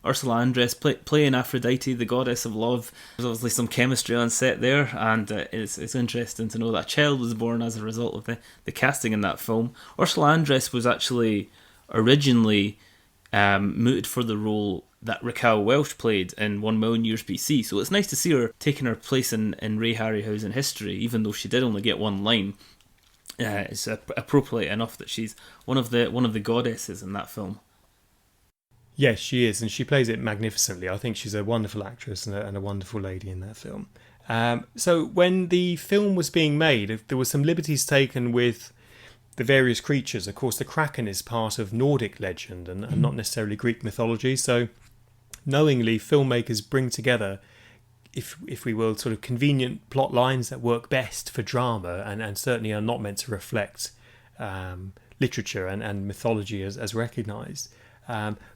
Ursula Andress playing Aphrodite, the goddess of love. There's obviously some chemistry on set there, and it's interesting to know that a child was born as a result of the casting in that film. Ursula Andress was actually originally mooted for the role that Raquel Welch played in 1 Million Years BC, so it's nice to see her taking her place in Ray Harryhausen history, even though she did only get one line. It's appropriate enough that she's one of the goddesses in that film. Yes, she is, and she plays it magnificently. I think she's a wonderful actress and a wonderful lady in that film. So when the film was being made, there were some liberties taken with the various creatures. Of course, the Kraken is part of Nordic legend and not necessarily Greek mythology. So knowingly, filmmakers bring together, if we will, sort of convenient plot lines that work best for drama and certainly are not meant to reflect literature and mythology as recognised.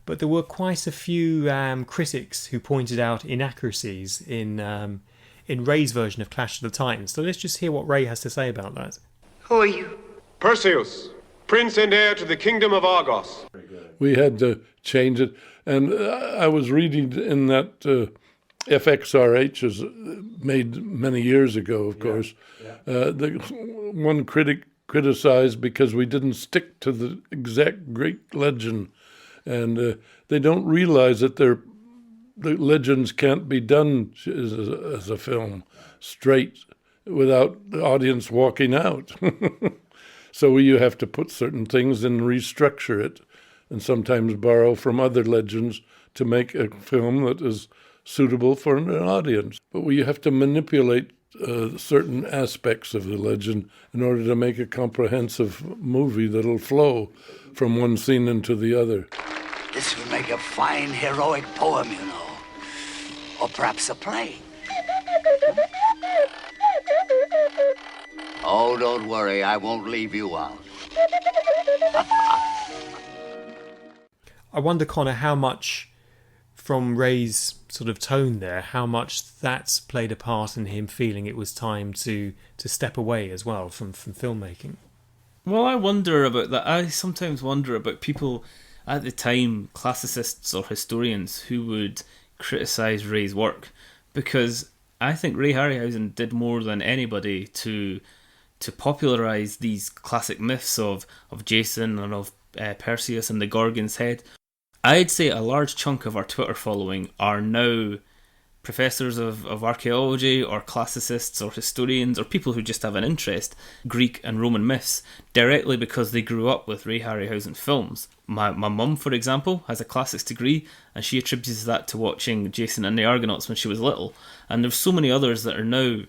But there were quite a few critics who pointed out inaccuracies in Ray's version of Clash of the Titans. So let's just hear what Ray has to say about that. Who are you? Perseus, prince and heir to the kingdom of Argos. We had to change it. And I was reading in that FXRH is made many years ago, of course. The one critic criticized because we didn't stick to the exact Greek legend. And they don't realize that the legends can't be done as a film straight without the audience walking out. So you have to put certain things and restructure it, and sometimes borrow from other legends to make a film that is suitable for an audience. But we have to manipulate certain aspects of the legend in order to make a comprehensive movie that'll flow from one scene into the other. This would make a fine heroic poem, you know. Or perhaps a play. Oh, don't worry, I won't leave you out. I wonder, Connor, how much from Ray's sort of tone there how much that's played a part in him feeling it was time to step away as well from filmmaking. Well, I wonder about that. I sometimes wonder about people at the time, classicists or historians, who would criticise Ray's work, because I think Ray Harryhausen did more than anybody to popularise these classic myths of Jason and of Perseus and the Gorgon's head. I'd say a large chunk of our Twitter following are now professors of archaeology or classicists or historians or people who just have an interest Greek and Roman myths directly because they grew up with Ray Harryhausen films. My mum, for example, has a classics degree and she attributes that to watching Jason and the Argonauts when she was little. And there's so many others that are now,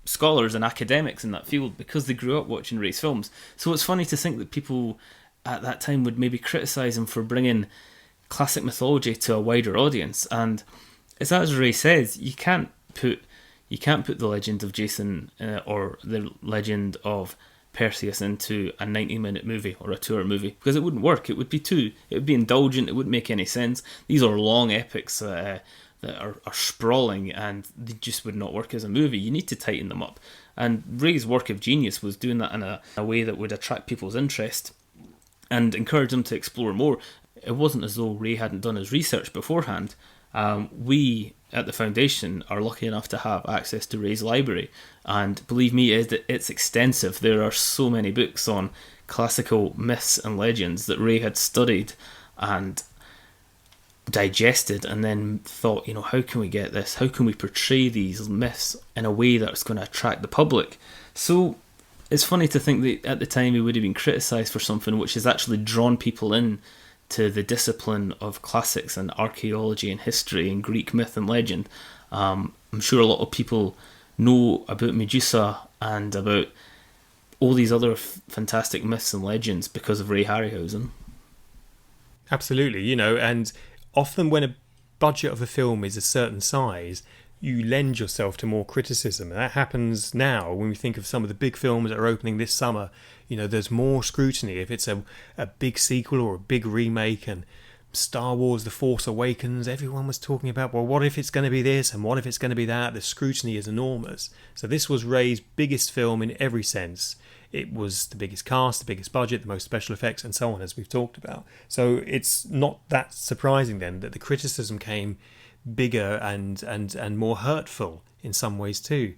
scholars and academics in that field because they grew up watching Ray's films. So it's funny to think that people at that time would maybe criticise him for bringing classic mythology to a wider audience. And it's as Ray says, you can't put the legend of Jason or the legend of Perseus into a 90-minute movie or a 2-hour movie because it wouldn't work. It would be indulgent. It wouldn't make any sense. These are long epics that are sprawling, and they just would not work as a movie. You need to tighten them up. And Ray's work of genius was doing that in a way that would attract people's interest and encourage them to explore more. It wasn't as though Ray hadn't done his research beforehand. We at the Foundation are lucky enough to have access to Ray's library, and believe me, it's extensive. There are so many books on classical myths and legends that Ray had studied and digested and then thought, how can we get this? How can we portray these myths in a way that's going to attract the public? So it's funny to think that at the time he would have been criticised for something which has actually drawn people in to the discipline of classics and archaeology and history and Greek myth and legend. I'm sure a lot of people know about Medusa and about all these other fantastic myths and legends because of Ray Harryhausen. Absolutely, and often when a budget of a film is a certain size, you lend yourself to more criticism. And that happens now when we think of some of the big films that are opening this summer. There's more scrutiny if it's a big sequel or a big remake. And Star Wars The Force Awakens, everyone was talking about, well, what if it's going to be this and what if it's going to be that? The scrutiny is enormous. So this was Ray's biggest film in every sense. It was the biggest cast, the biggest budget, the most special effects, and so on, as we've talked about. So it's not that surprising then that the criticism came bigger and more hurtful in some ways too.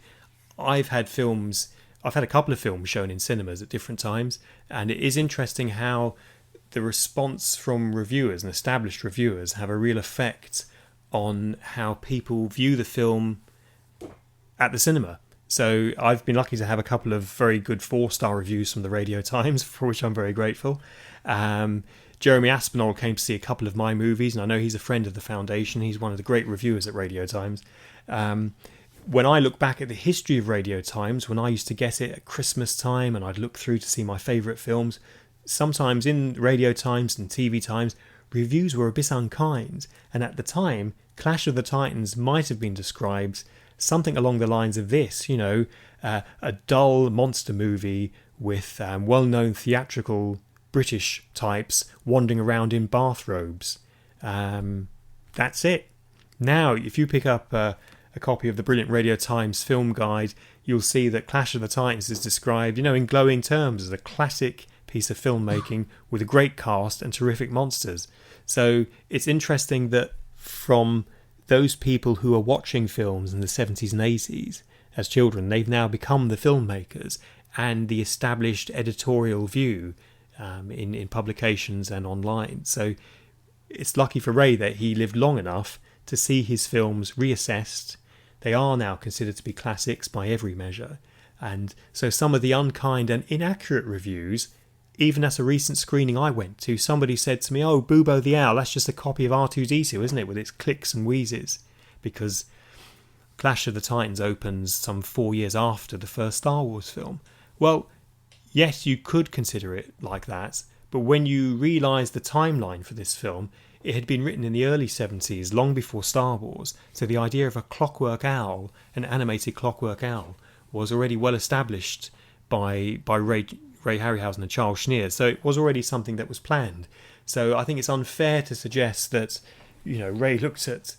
I've had a couple of films shown in cinemas at different times, and it is interesting how the response from reviewers and established reviewers have a real effect on how people view the film at the cinema. So I've been lucky to have a couple of very good 4-star reviews from the Radio Times, for which I'm very grateful. Jeremy Aspinall came to see a couple of my movies, and I know he's a friend of the Foundation. He's one of the great reviewers at Radio Times. When I look back at the history of Radio Times, when I used to get it at Christmas time and I'd look through to see my favourite films, sometimes in Radio Times and TV Times, reviews were a bit unkind. And at the time, Clash of the Titans might have been described something along the lines of this, a dull monster movie with well-known theatrical British types wandering around in bathrobes. That's it. Now, if you pick up a copy of the brilliant Radio Times film guide, you'll see that Clash of the Titans is described, in glowing terms as a classic piece of filmmaking with a great cast and terrific monsters. So it's interesting that from those people who are watching films in the 70s and 80s as children, they've now become the filmmakers and the established editorial view in publications and online. So it's lucky for Ray that he lived long enough to see his films reassessed. They are now considered to be classics by every measure. And so some of the unkind and inaccurate reviews, even at a recent screening I went to, somebody said to me, "Oh, Bubo the Owl, that's just a copy of R2-D2, isn't it, with its clicks and wheezes?" Because Clash of the Titans opens some 4 years after the first Star Wars film. Well, yes, you could consider it like that, but when you realise the timeline for this film, it had been written in the early 70s, long before Star Wars, so the idea of a clockwork owl, an animated clockwork owl, was already well established by Ray Harryhausen and Charles Schneer, so it was already something that was planned. So I think it's unfair to suggest that Ray looked at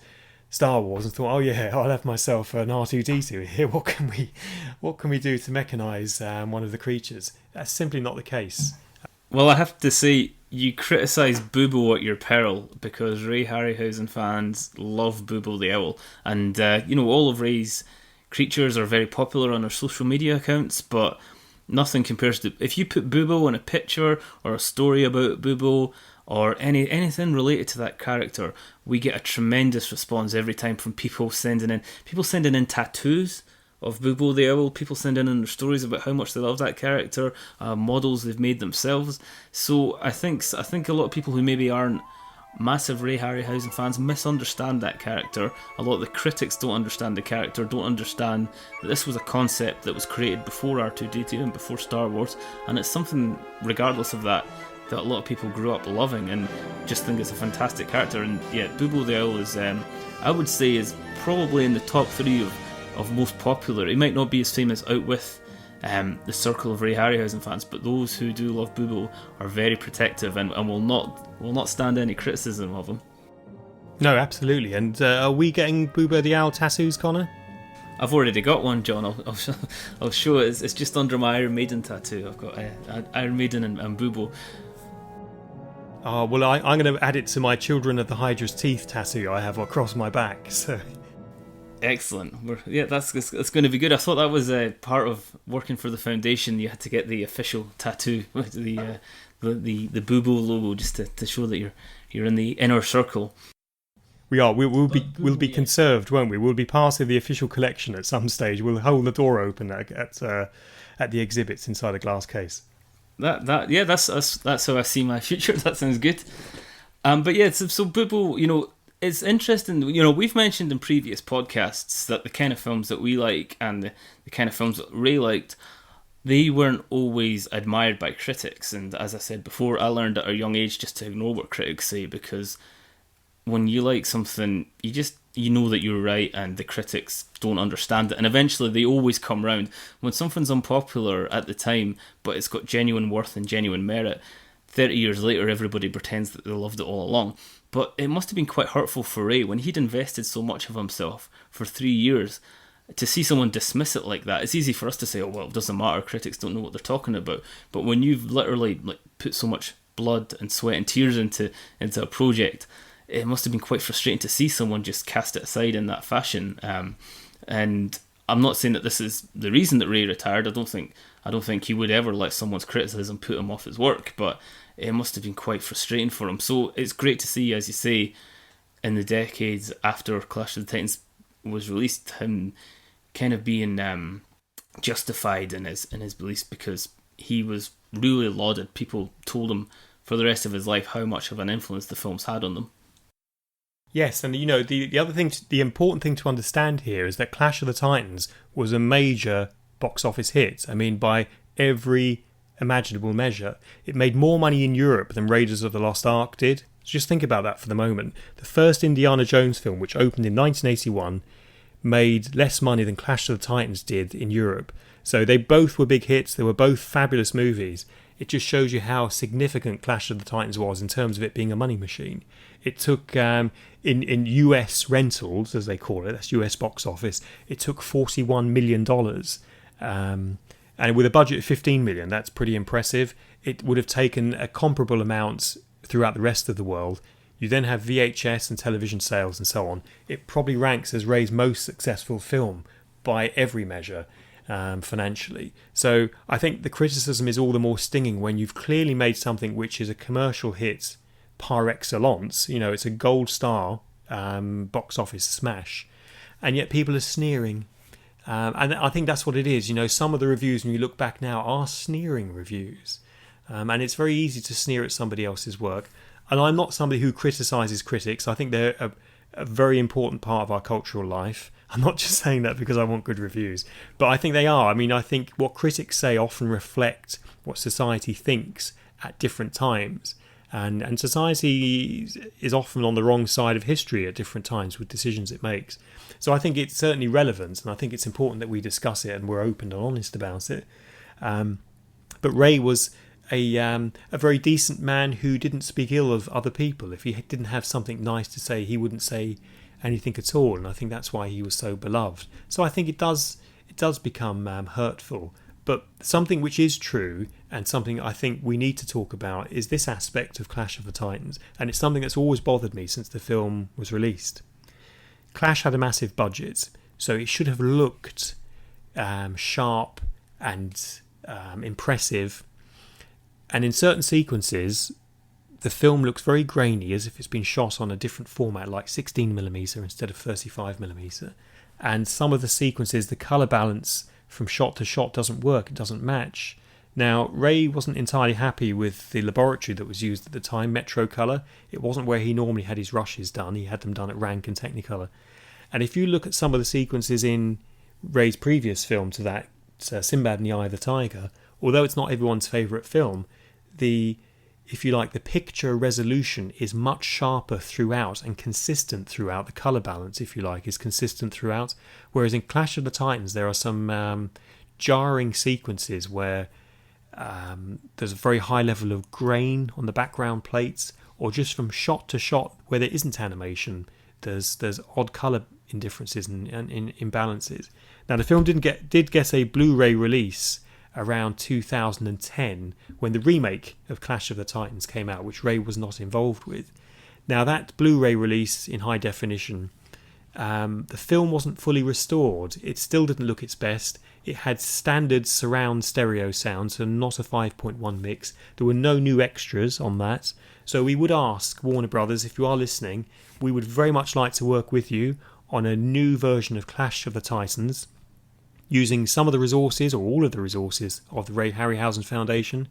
Star Wars and thought, oh yeah, I'll have myself an R2-D2 here. What can we do to mechanize one of the creatures? That's simply not the case. Well, I have to say, you criticise Booble at your peril, because Ray Harryhausen fans love Booble the Owl. And, all of Ray's creatures are very popular on our social media accounts, but nothing compares to... If you put Booble in a picture or a story about Booble or anything related to that character, we get a tremendous response every time from people sending in tattoos of Booble the Owl, people sending in their stories about how much they love that character, models they've made themselves. So I think a lot of people who maybe aren't massive Ray Harryhausen fans misunderstand that character. A lot of the critics don't understand the character, don't understand that this was a concept that was created before R2-D2 and before Star Wars, and it's something, regardless of that a lot of people grew up loving and just think it's a fantastic character. And yeah, Booble the Owl is, I would say, is probably in the top 3 of most popular. He might not be as famous out with the circle of Ray Harryhausen fans, but those who do love Booble are very protective and will not stand any criticism of him. No, absolutely. And are we getting Booble the Owl tattoos, Connor? I've already got one, John. I'll show it. It's just under my Iron Maiden tattoo. I've got Iron Maiden and Booble. Oh, well, I'm going to add it to my Children of the Hydra's Teeth tattoo I have across my back. So, excellent. That's going to be good. I thought that was part of working for the foundation. You had to get the official tattoo with the Booble logo, just to show that you're in the inner circle. We are. We'll be conserved, won't we? We'll be part of the official collection at some stage. We'll hold the door open at the exhibits inside a glass case. That's how I see my future. That sounds good. But yeah, so Booble, it's interesting. We've mentioned in previous podcasts that the kind of films that we like and the kind of films that Ray liked, they weren't always admired by critics. And as I said before, I learned at a young age just to ignore what critics say, because when you like something, you know that you're right and the critics don't understand it, and eventually they always come round. When something's unpopular at the time but it's got genuine worth and genuine merit, 30 years later everybody pretends that they loved it all along. But it must have been quite hurtful for Ray when he'd invested so much of himself for 3 years to see someone dismiss it like that. It's easy for us to say, oh well, it doesn't matter, critics don't know what they're talking about. But when you've literally put so much blood and sweat and tears into a project, it must have been quite frustrating to see someone just cast it aside in that fashion. And I'm not saying that this is the reason that Ray retired. I don't think he would ever let someone's criticism put him off his work, but it must have been quite frustrating for him. So it's great to see, as you say, in the decades after Clash of the Titans was released, him kind of being justified in his beliefs, because he was really lauded. People told him for the rest of his life how much of an influence the films had on them. Yes, and the other thing, the important thing to understand here is that Clash of the Titans was a major box office hit. I mean, by every imaginable measure, it made more money in Europe than Raiders of the Lost Ark did. Just think about that for the moment. The first Indiana Jones film, which opened in 1981, made less money than Clash of the Titans did in Europe. So they both were big hits. They were both fabulous movies. It just shows you how significant Clash of the Titans was in terms of it being a money machine. It took, in US rentals, as they call it, that's US box office, it took $41 million. And with a budget of $15 million, that's pretty impressive. It would have taken a comparable amount throughout the rest of the world. You then have VHS and television sales and so on. It probably ranks as Ray's most successful film by every measure. Financially. So I think the criticism is all the more stinging when you've clearly made something which is a commercial hit par excellence. It's a gold star box office smash, and yet people are sneering. And I think that's what it is. Some of the reviews, when you look back now, are sneering reviews. And it's very easy to sneer at somebody else's work. And I'm not somebody who criticises critics. I think they're a very important part of our cultural life. I'm not just saying that because I want good reviews, but I think they are. I mean, I think what critics say often reflect what society thinks at different times. And society is often on the wrong side of history at different times with decisions it makes. So I think it's certainly relevant, and I think it's important that we discuss it and we're open and honest about it. But Ray was a very decent man who didn't speak ill of other people. If he didn't have something nice to say, he wouldn't say anything at all, and I think that's why he was so beloved. So I think it does become hurtful. But something which is true, and something I think we need to talk about, is this aspect of Clash of the Titans, and it's something that's always bothered me since the film was released. Clash had a massive budget, so it should have looked sharp and impressive, and in certain sequences the film looks very grainy, as if it's been shot on a different format, like 16mm instead of 35mm, and some of the sequences, the colour balance from shot to shot doesn't work, it doesn't match. Now, Ray wasn't entirely happy with the laboratory that was used at the time, Metro Colour. It wasn't where he normally had his rushes done, he had them done at Rank and Technicolor. And if you look at some of the sequences in Ray's previous film to that, Sinbad and the Eye of the Tiger, although it's not everyone's favourite film, the picture resolution is much sharper throughout and consistent throughout. The colour balance, if you like, is consistent throughout. Whereas in Clash of the Titans, there are some jarring sequences where there's a very high level of grain on the background plates, or just from shot to shot where there isn't animation, there's odd colour indifferences and imbalances. Now, the film did get a Blu-ray release around 2010 when the remake of Clash of the Titans came out, which Ray was not involved with. Now, that Blu-ray release in high definition, the film wasn't fully restored. It still didn't look its best. It had standard surround stereo sound, so not a 5.1 mix. There were no new extras on that. So we would ask Warner Brothers, if you are listening, we would very much like to work with you on a new version of Clash of the Titans, using some of the resources, or all of the resources, of the Ray Harryhausen Foundation,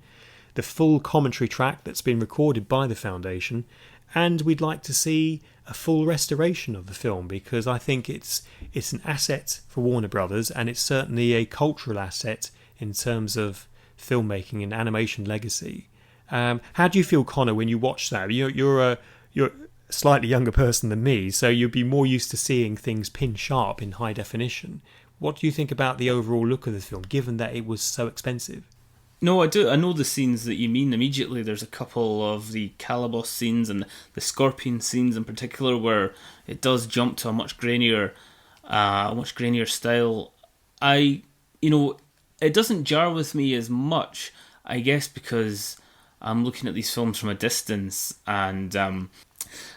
the full commentary track that's been recorded by the Foundation, and we'd like to see a full restoration of the film, because I think it's an asset for Warner Brothers, and it's certainly a cultural asset in terms of filmmaking and animation legacy. How do you feel, Connor, when you watch that? You're a slightly younger person than me, so you'd be more used to seeing things pin sharp in high definition. What do you think about the overall look of the film, given that it was so expensive? No, I do. I know the scenes that you mean immediately. There's a couple of the Calabos scenes and the Scorpion scenes in particular where it does jump to a much grainier style. It doesn't jar with me as much, I guess, because I'm looking at these films from a distance, and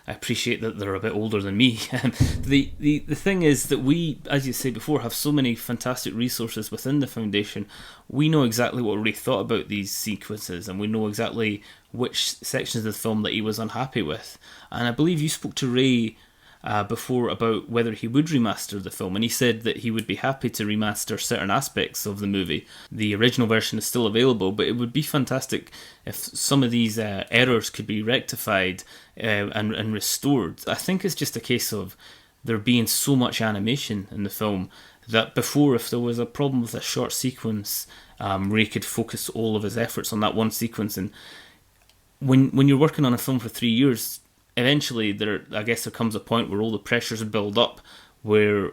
I appreciate that they're a bit older than me. The thing is that we, as you say before, have so many fantastic resources within the Foundation. We know exactly what Ray thought about these sequences, and we know exactly which sections of the film that he was unhappy with. And I believe you spoke to Ray before about whether he would remaster the film, and he said that he would be happy to remaster certain aspects of the movie. The original version is still available, but it would be fantastic if some of these errors could be rectified and restored. I think it's just a case of there being so much animation in the film that before, if there was a problem with a short sequence, Ray could focus all of his efforts on that one sequence. And when you're working on a film for 3 years, eventually there comes a point where all the pressures build up, where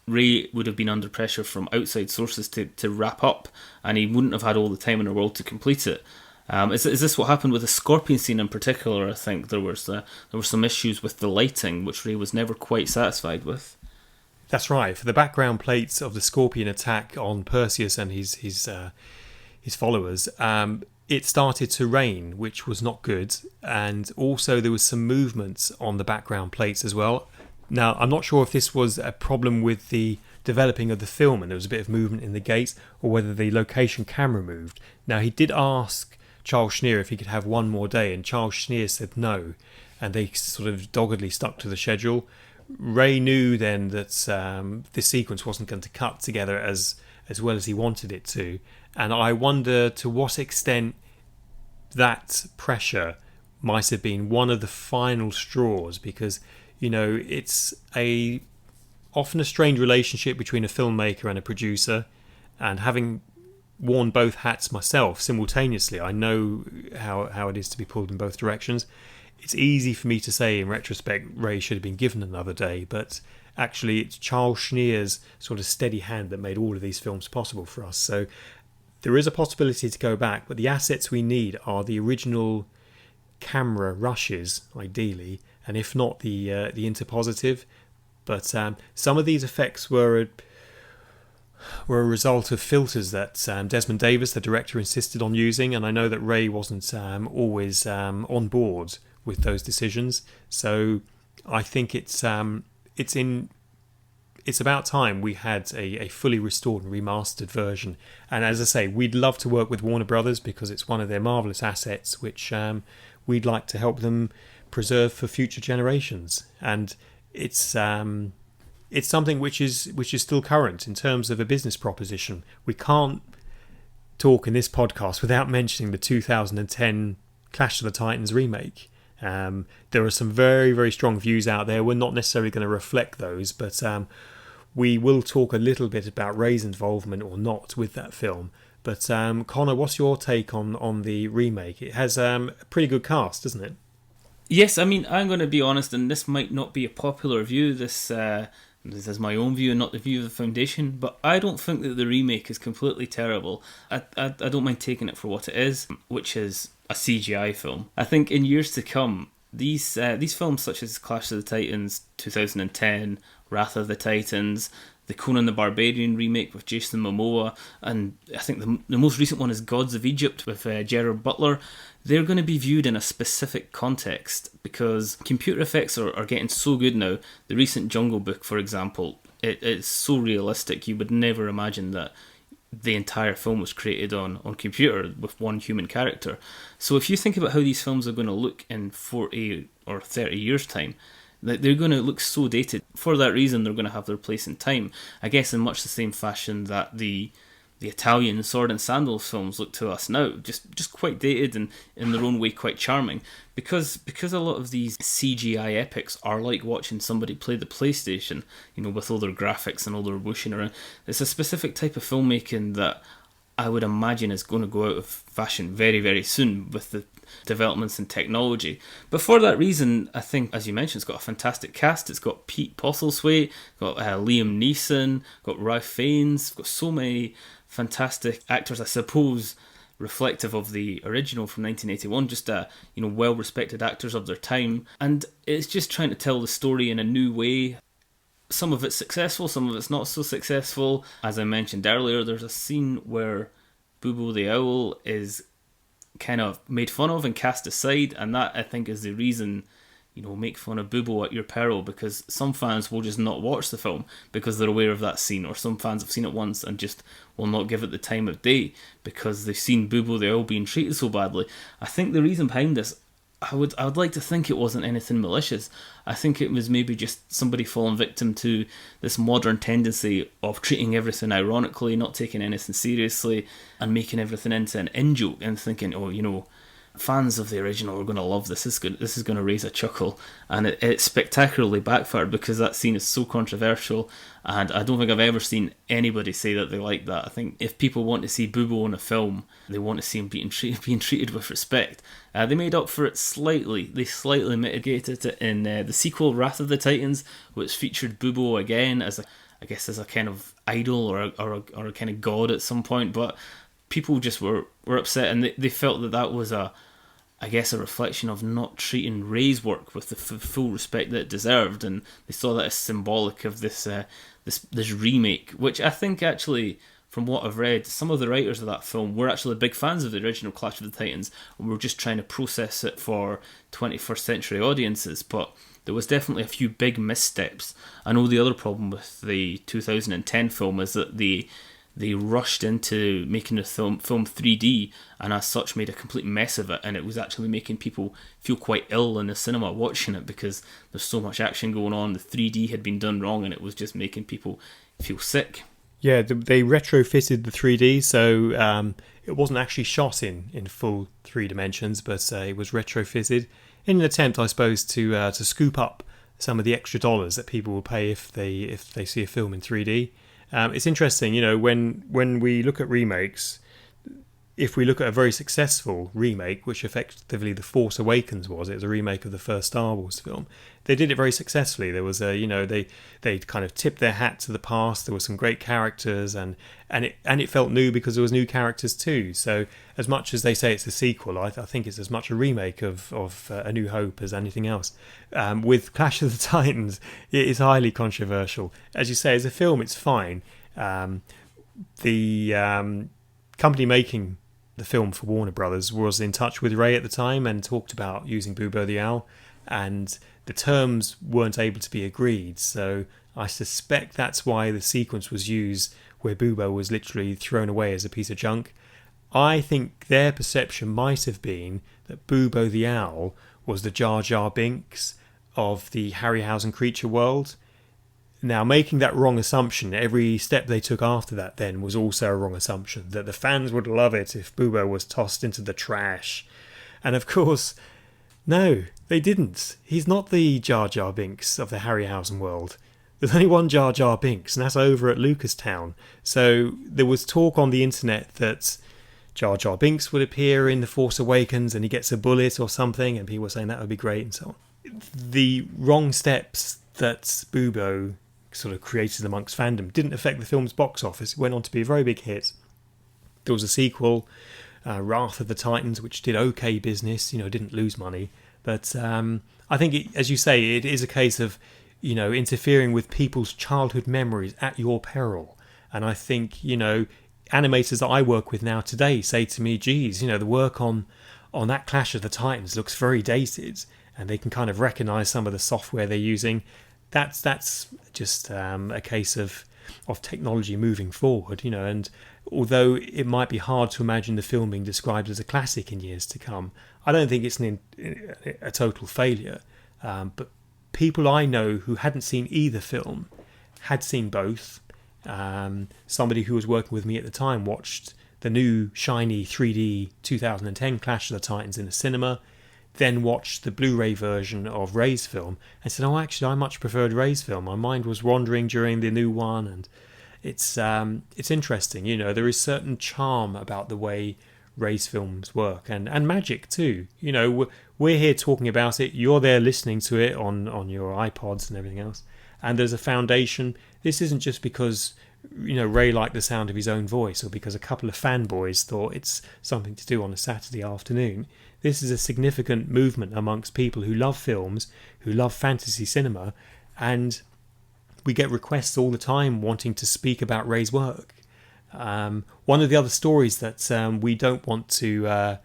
Ray would have been under pressure from outside sources to wrap up, and he wouldn't have had all the time in the world to complete it. Is this what happened with the Scorpion scene in particular? I think there were some issues with the lighting, which Ray was never quite satisfied with. That's right. For the background plates of the Scorpion attack on Perseus and his followers, it started to rain, which was not good, and also there was some movements on the background plates as well. Now, I'm not sure if this was a problem with the developing of the film and there was a bit of movement in the gates, or whether the location camera moved. Now, he did ask Charles Schneer if he could have one more day, and Charles Schneer said no, and they sort of doggedly stuck to the schedule. Ray knew then that this sequence wasn't going to cut together as well as he wanted it to, and I wonder to what extent that pressure might have been one of the final straws, because it's often a strained relationship between a filmmaker and a producer, and having worn both hats myself simultaneously, I know how it is to be pulled in both directions. It's easy for me to say in retrospect Ray should have been given another day, but actually it's Charles Schneer's sort of steady hand that made all of these films possible for us. So there is a possibility to go back, but the assets we need are the original camera rushes, ideally, and if not, the interpositive. But some of these effects were a result of filters that Desmond Davis, the director, insisted on using, and I know that Ray wasn't always on board with those decisions. So I think it's about time we had a fully restored and remastered version. And as I say, we'd love to work with Warner Brothers because it's one of their marvellous assets, which we'd like to help them preserve for future generations. And it's something which is still current in terms of a business proposition. We can't talk in this podcast without mentioning the 2010 Clash of the Titans remake. There are some very, very strong views out there. We're not necessarily going to reflect those, but we will talk a little bit about Ray's involvement or not with that film. But Connor, what's your take on the remake? It has a pretty good cast, doesn't it? Yes, I mean, I'm going to be honest, and this might not be a popular view. This is my own view and not the view of the Foundation, but I don't think that the remake is completely terrible. I don't mind taking it for what it is, which is a CGI film. I think in years to come, these films such as Clash of the Titans 2010, Wrath of the Titans, the Conan the Barbarian remake with Jason Momoa, and I think the most recent one is Gods of Egypt with Gerard Butler. They're going to be viewed in a specific context because computer effects are getting so good now. The recent Jungle Book, for example, it's so realistic you would never imagine that the entire film was created on computer with one human character. So if you think about how these films are going to look in 40 or 30 years' time, they're going to look so dated. For that reason, they're going to have their place in time. I guess in much the same fashion that the Italian Sword and Sandals films look to us now, just quite dated and in their own way quite charming. Because a lot of these CGI epics are like watching somebody play the PlayStation, with all their graphics and all their whooshing around. It's a specific type of filmmaking that I would imagine is going to go out of fashion very, very soon with the developments in technology. But for that reason, I think, as you mentioned, it's got a fantastic cast. It's got Pete Postlethwaite, got Liam Neeson, got Ralph Fiennes, got so many fantastic actors, I suppose, reflective of the original from 1981, just well-respected actors of their time. And it's just trying to tell the story in a new way. Some of it's successful, some of it's not so successful. As I mentioned earlier, there's a scene where Boobo the Owl is kind of made fun of and cast aside, and that, I think, is the reason, make fun of Boobo at your peril, because some fans will just not watch the film because they're aware of that scene, or some fans have seen it once and just will not give it the time of day because they've seen Boobo the Owl being treated so badly. I think the reason behind this, I would like to think it wasn't anything malicious. I think it was maybe just somebody falling victim to this modern tendency of treating everything ironically, not taking anything seriously, and making everything into an in-joke and thinking, fans of the original are going to love this. This is going to raise a chuckle, and it spectacularly backfired because that scene is so controversial, and I don't think I've ever seen anybody say that they like that. I think if people want to see Boobo in a film, they want to see him being treated with respect. They made up for it slightly. They slightly mitigated it in the sequel, Wrath of the Titans, which featured Boobo again as a kind of idol or a kind of god at some point, but people just were upset, and they felt that was a reflection of not treating Ray's work with the full respect that it deserved, and they saw that as symbolic of this remake, which I think actually, from what I've read, some of the writers of that film were actually big fans of the original Clash of the Titans, and were just trying to process it for 21st century audiences, but there was definitely a few big missteps. I know the other problem with the 2010 film is that they rushed into making the film 3D, and as such made a complete mess of it, and it was actually making people feel quite ill in the cinema watching it because there's so much action going on. The 3D had been done wrong, and it was just making people feel sick. Yeah, they retrofitted the 3D, so it wasn't actually shot in full 3 dimensions, but it was retrofitted in an attempt, I suppose, to scoop up some of the extra dollars that people will pay if they see a film in 3D. It's interesting, when we look at remakes, if we look at a very successful remake, which effectively The Force Awakens was, it was a remake of the first Star Wars film. They did it very successfully. There was they kind of tipped their hat to the past. There were some great characters, and it felt new because there was new characters too. So as much as they say it's a sequel, I think it's as much a remake of A New Hope as anything else. With Clash of the Titans, it is highly controversial. As you say, as a film, it's fine. The company making the film for Warner Brothers was in touch with Ray at the time and talked about using Bubo the Owl, and the terms weren't able to be agreed. So I suspect that's why the sequence was used where Bubo was literally thrown away as a piece of junk. I think their perception might have been that Bubo the Owl was the Jar Jar Binks of the Harryhausen creature world. Now, making that wrong assumption, every step they took after that then was also a wrong assumption, that the fans would love it if Bubo was tossed into the trash. And of course, no, they didn't. He's not the Jar Jar Binks of the Harryhausen world. There's only one Jar Jar Binks, and that's over at Lucastown. So there was talk on the internet that Jar Jar Binks would appear in The Force Awakens and he gets a bullet or something, and people were saying that would be great and so on. The wrong steps that Bubo sort of created amongst fandom didn't affect the film's box office. It went on to be a very big hit. There was a sequel, Wrath of the Titans, which did okay business, didn't lose money. But I think, as you say, it is a case of, interfering with people's childhood memories at your peril. And I think, animators that I work with now today say to me, geez, the work on that Clash of the Titans looks very dated, and they can kind of recognise some of the software they're using. That's just a case of technology moving forward, and although it might be hard to imagine the film being described as a classic in years to come, I don't think it's a total failure. But people I know who hadn't seen either film had seen both. Somebody who was working with me at the time watched the new shiny 3D 2010 Clash of the Titans in the cinema, then watched the Blu-ray version of Ray's film and said, oh, actually, I much preferred Ray's film. My mind was wandering during the new one, and it's interesting. There is certain charm about the way Ray's films work, and magic too. We're here talking about it. You're there listening to it on your iPods and everything else. And there's a foundation. This isn't just because Ray liked the sound of his own voice, or because a couple of fanboys thought it's something to do on a Saturday afternoon. This is a significant movement amongst people who love films, who love fantasy cinema, and we get requests all the time wanting to speak about Ray's work. One of the other stories that we don't want to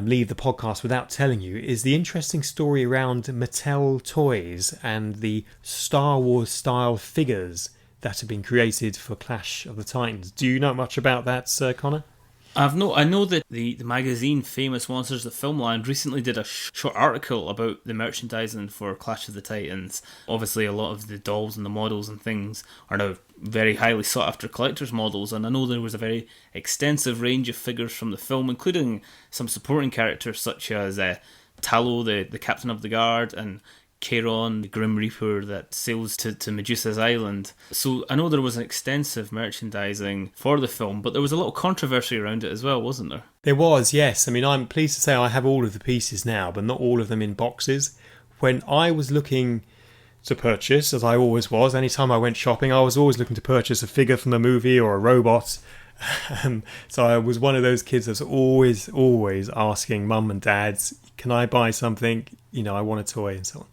leave the podcast without telling you is the interesting story around Mattel toys and the Star Wars style figures that have been created for Clash of the Titans. Do you know much about that, Connor? I know that the magazine Famous Monsters of Filmland recently did a short article about the merchandising for Clash of the Titans. Obviously, a lot of the dolls and the models and things are now very highly sought after collector's models, and I know there was a very extensive range of figures from the film, including some supporting characters such as Talos, the captain of the guard, and Charon, the Grim Reaper that sails to Medusa's island. So I know there was an extensive merchandising for the film, but there was a little controversy around it as well, wasn't there? There was, yes. I mean, I'm pleased to say I have all of the pieces now, but not all of them in boxes. When I was looking to purchase, as I always was, anytime I went shopping, I was always looking to purchase a figure from a movie or a robot. So I was one of those kids that was always asking mum and dads, can I buy something? I want a toy and so on.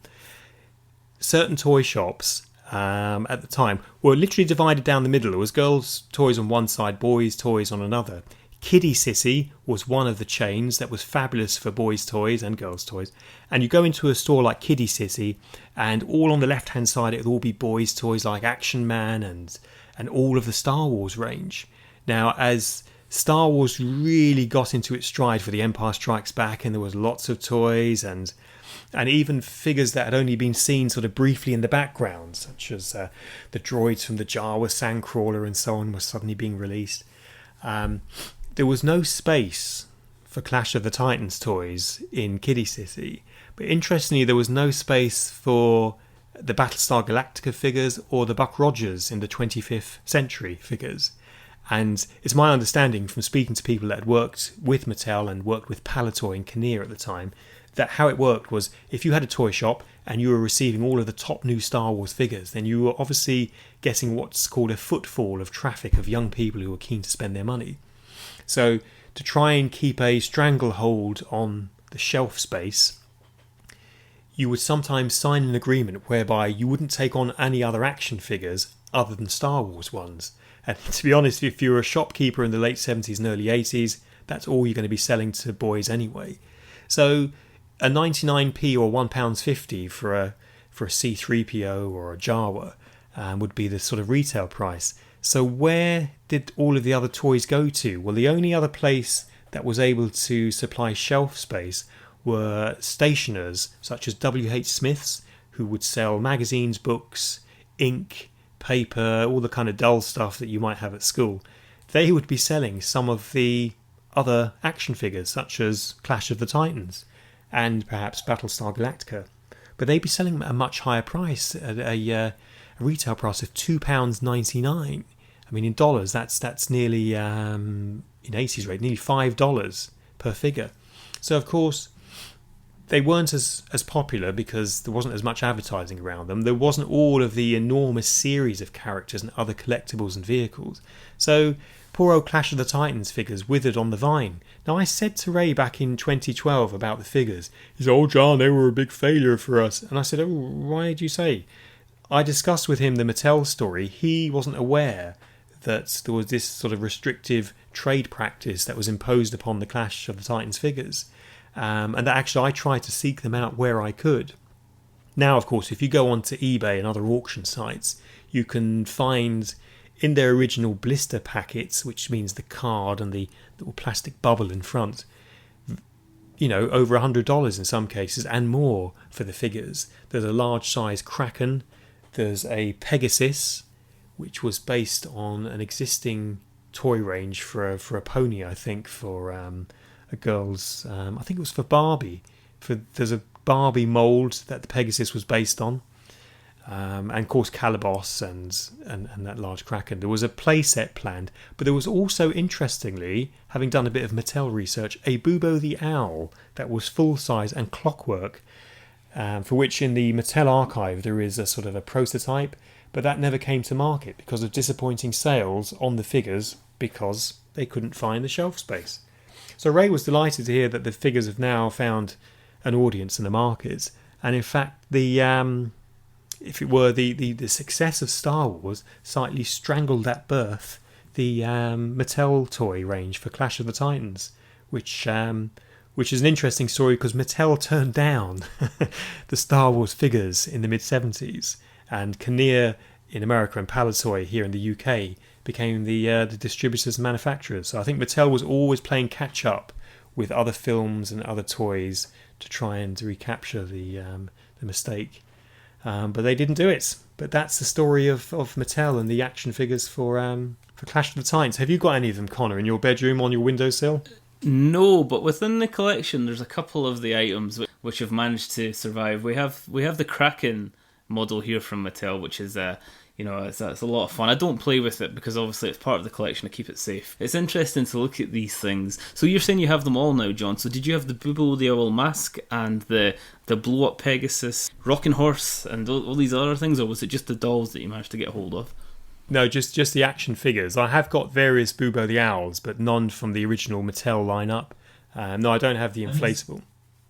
Certain toy shops at the time were literally divided down the middle. There was girls' toys on one side, boys' toys on another. Kiddie Sissy was one of the chains that was fabulous for boys' toys and girls' toys. And you go into a store like Kiddie Sissy, and all on the left-hand side it would all be boys' toys like Action Man and all of the Star Wars range. Now, as Star Wars really got into its stride for The Empire Strikes Back, and there was lots of toys and even figures that had only been seen sort of briefly in the background, such as the droids from the Jawa Sandcrawler and so on, were suddenly being released. There was no space for Clash of the Titans toys in Kiddie City, but interestingly there was no space for the Battlestar Galactica figures or the Buck Rogers in the 25th Century figures. And it's my understanding from speaking to people that had worked with Mattel and worked with Palitoy and Kinnear at the time, that how it worked was if you had a toy shop and you were receiving all of the top new Star Wars figures, then you were obviously getting what's called a footfall of traffic of young people who were keen to spend their money. So to try and keep a stranglehold on the shelf space, you would sometimes sign an agreement whereby you wouldn't take on any other action figures other than Star Wars ones. And to be honest, if you were a shopkeeper in the late 70s and early 80s, that's all you're going to be selling to boys anyway. So a 99p or £1.50 for a C-3PO or a Jawa would be the sort of retail price. So where did all of the other toys go to? Well, the only other place that was able to supply shelf space were stationers such as W.H. Smith's, who would sell magazines, books, ink, paper, all the kind of dull stuff that you might have at school. They would be selling some of the other action figures such as Clash of the Titans and perhaps Battlestar Galactica, but they'd be selling them at a much higher price, at a retail price of £2.99. I mean, in dollars, that's nearly, in 80s rate, nearly $5 per figure. So of course they weren't as popular because there wasn't as much advertising around them. There wasn't all of the enormous series of characters and other collectibles and vehicles. So poor old Clash of the Titans figures withered on the vine. Now, I said to Ray back in 2012 about the figures. He said, "Oh, John, they were a big failure for us." And I said, "Oh, why did you say?" I discussed with him the Mattel story. He wasn't aware that there was this sort of restrictive trade practice that was imposed upon the Clash of the Titans figures. And that actually I tried to seek them out where I could. Now, of course, if you go onto eBay and other auction sites, you can find in their original blister packets, which means the card and the little plastic bubble in front, over $100 in some cases and more for the figures. There's a large size Kraken. There's a Pegasus, which was based on an existing toy range for a pony, I think, for a girl's, I think it was for Barbie. There's a Barbie mould that the Pegasus was based on. And of course Calibos and that large Kraken. There was a playset planned, but there was also, interestingly, having done a bit of Mattel research, a Bubo the Owl that was full size and clockwork, for which in the Mattel archive there is a sort of a prototype, but that never came to market because of disappointing sales on the figures because they couldn't find the shelf space. So Ray was delighted to hear that the figures have now found an audience in the market, and in fact the success of Star Wars slightly strangled at birth the Mattel toy range for Clash of the Titans, which is an interesting story because Mattel turned down the Star Wars figures in the mid-70s, and Kinnear in America and Palitoy here in the UK became the distributors and manufacturers. So I think Mattel was always playing catch-up with other films and other toys to try and recapture the mistake. But they didn't do it. But that's the story of Mattel and the action figures for Clash of the Titans. Have you got any of them, Connor, in your bedroom on your windowsill? No, but within the collection, there's a couple of the items which have managed to survive. We have the Kraken model here from Mattel, which is it's a lot of fun. I don't play with it because obviously it's part of the collection. I keep it safe. It's interesting to look at these things. So you're saying you have them all now, John. So did you have the Bubo the Owl mask and the blow up Pegasus, Rocking Horse, and all these other things, or was it just the dolls that you managed to get hold of? No, just the action figures. I have got various Bubo the Owls, but none from the original Mattel lineup. No, I don't have the inflatable.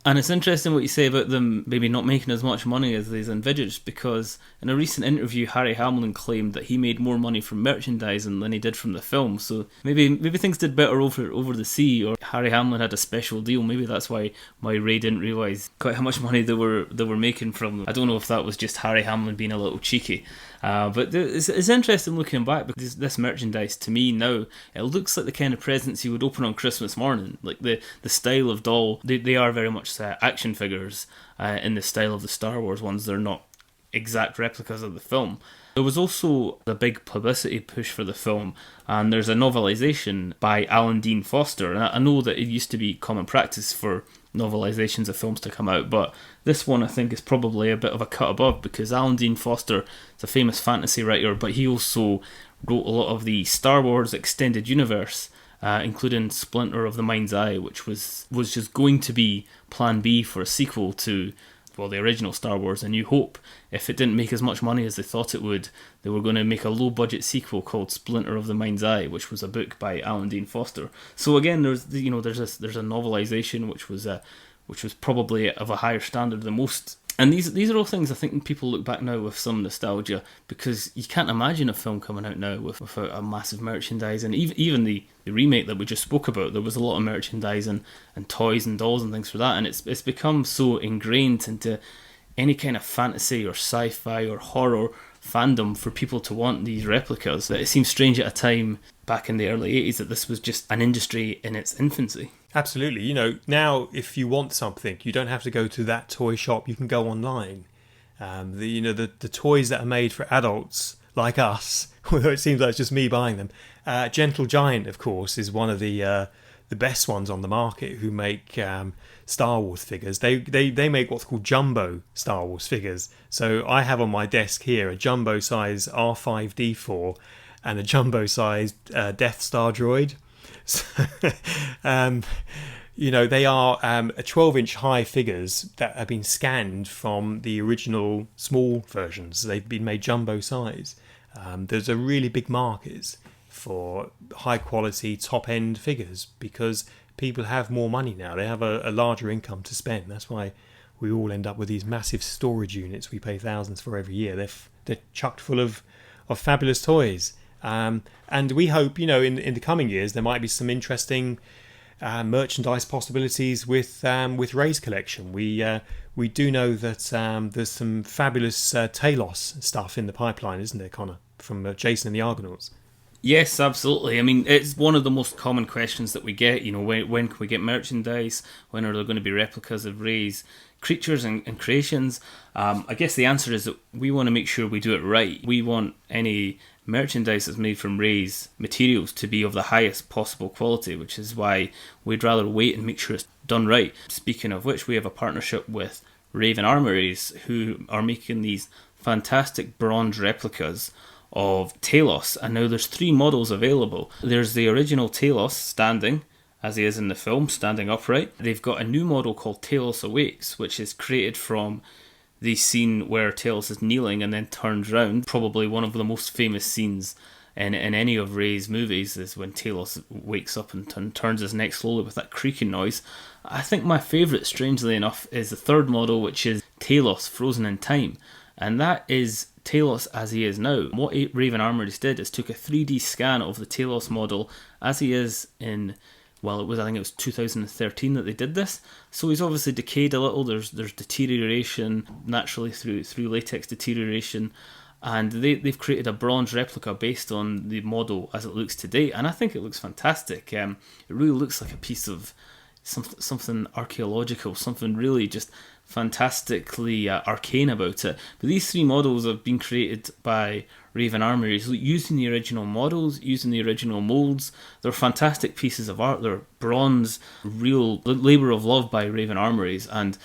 And it's interesting what you say about them maybe not making as much money as they've envisaged, because in a recent interview, Harryhausen claimed that he made more money from merchandising than he did from the film. So maybe things did better over the sea, or Harryhausen had a special deal. Maybe that's why Ray didn't realise quite how much money they were making from them. I don't know if that was just Harryhausen being a little cheeky. But it's interesting looking back, because this merchandise to me now, it looks like the kind of presents you would open on Christmas morning. Like the style of doll, they are very much action figures in the style of the Star Wars ones. They're not exact replicas of the film. There was also a big publicity push for the film, and there's a novelisation by Alan Dean Foster. And I know that it used to be common practice for novelizations of films to come out, but this one I think is probably a bit of a cut above, because Alan Dean Foster is a famous fantasy writer, but he also wrote a lot of the Star Wars extended universe, including Splinter of the Mind's Eye, which was just going to be plan B for a sequel to, well, the original Star Wars A New Hope. If it didn't make as much money as they thought it would, they were going to make a low-budget sequel called Splinter of the Mind's Eye, which was a book by Alan Dean Foster. So again, there's a novelization which was probably of a higher standard than most. And these are all things I think people look back now with some nostalgia, because you can't imagine a film coming out now without a massive merchandise. And even the remake that we just spoke about, there was a lot of merchandise and toys and dolls and things for that. And it's become so ingrained into any kind of fantasy or sci-fi or horror fandom for people to want these replicas that it seems strange at a time back in the early 80s that this was just an industry in its infancy. Absolutely. You know, now if you want something, you don't have to go to that toy shop. You can go online. The toys that are made for adults like us, although it seems like it's just me buying them. Gentle Giant, of course, is one of the best ones on the market, who make Star Wars figures. They make what's called jumbo Star Wars figures. So I have on my desk here a jumbo size R5D4 and a jumbo size Death Star droid. So, they are 12-inch high figures that have been scanned from the original small versions. They've been made jumbo size. There's a really big market for high-quality, top-end figures because people have more money now. They have a larger income to spend. That's why we all end up with these massive storage units we pay thousands for every year. They're chucked full of fabulous toys. And we hope, in the coming years, there might be some interesting merchandise possibilities with Ray's collection. We do know that there's some fabulous Talos stuff in the pipeline, isn't there, Connor, from Jason and the Argonauts? Yes, absolutely. I mean, it's one of the most common questions that we get. When can we get merchandise? When are there going to be replicas of Ray's creatures and creations? I guess the answer is that we want to make sure we do it right. We want any merchandise that's made from Ray's materials to be of the highest possible quality, which is why we'd rather wait and make sure it's done right. Speaking of which, we have a partnership with Raven Armories, who are making these fantastic bronze replicas of Talos, and now there's 3 models available. There's the original Talos standing, as he is in the film, standing upright. They've got a new model called Talos Awakes, which is created from the scene where Talos is kneeling and then turns round. Probably one of the most famous scenes in any of Ray's movies is when Talos wakes up and turns his neck slowly with that creaking noise. I think my favourite, strangely enough, is the 3rd model, which is Talos frozen in time. And that is Talos as he is now. What Raven Armories did is took a 3D scan of the Talos model as he is in, I think it was 2013 that they did this. So he's obviously decayed a little. There's deterioration naturally through latex deterioration, and they've created a bronze replica based on the model as it looks today, and I think it looks fantastic. It really looks like a piece of something archaeological, something really just fantastically arcane about it. But these 3 models have been created by Raven Armories using the original models, using the original molds. They're fantastic pieces of art. They're bronze, real labour of love by Raven Armories, and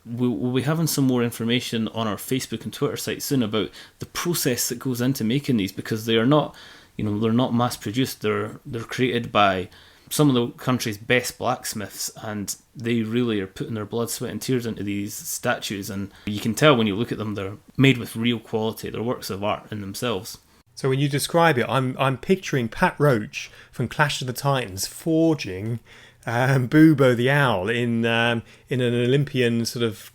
we'll be having some more information on our Facebook and Twitter site soon about the process that goes into making these, because they are not, they're not mass produced. They're created by some of the country's best blacksmiths, and they really are putting their blood, sweat and tears into these statues, and you can tell when you look at them they're made with real quality. They're works of art in themselves. So when you describe it, I'm picturing Pat Roach from Clash of the Titans forging Boobo the Owl in an Olympian sort of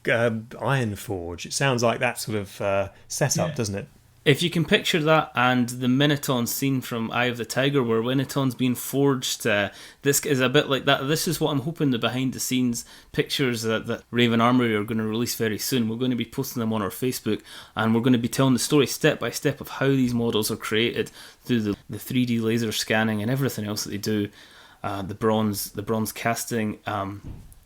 iron forge. It sounds like that sort of setup, doesn't it? If you can picture that, and the Minotaur scene from Eye of the Tiger where Minotaur's being forged, this is a bit like that. This is what I'm hoping the behind-the-scenes pictures that Raven Armory are going to release very soon. We're going to be posting them on our Facebook, and we're going to be telling the story step by step of how these models are created through the 3D laser scanning and everything else that they do. The bronze casting.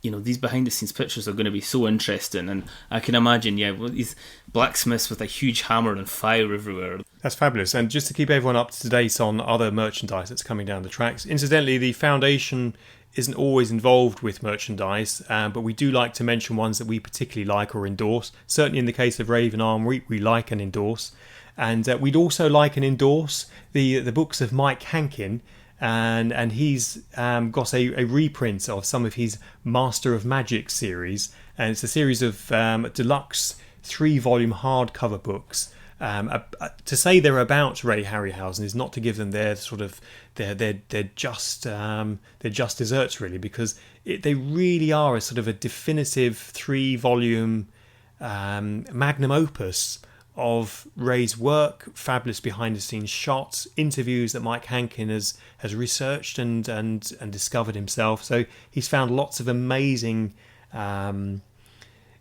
these behind-the-scenes pictures are going to be so interesting, and I can imagine, these blacksmiths with a huge hammer and fire everywhere. That's fabulous. And just to keep everyone up to date on other merchandise that's coming down the tracks, incidentally, the Foundation isn't always involved with merchandise, but we do like to mention ones that we particularly like or endorse. Certainly in the case of Raven Armory, we like and endorse. And we'd also like and endorse the books of Mike Hankin, and he's got a reprint of some of his Master of Magic series, and it's a series of deluxe 3-volume hardcover books. To say they're about Ray Harryhausen is not to give them their sort of their just desserts, really, because they really are a sort of a definitive 3-volume magnum opus of Ray's work, fabulous behind-the-scenes shots, interviews that Mike Hankin has researched and discovered himself. So he's found lots of amazing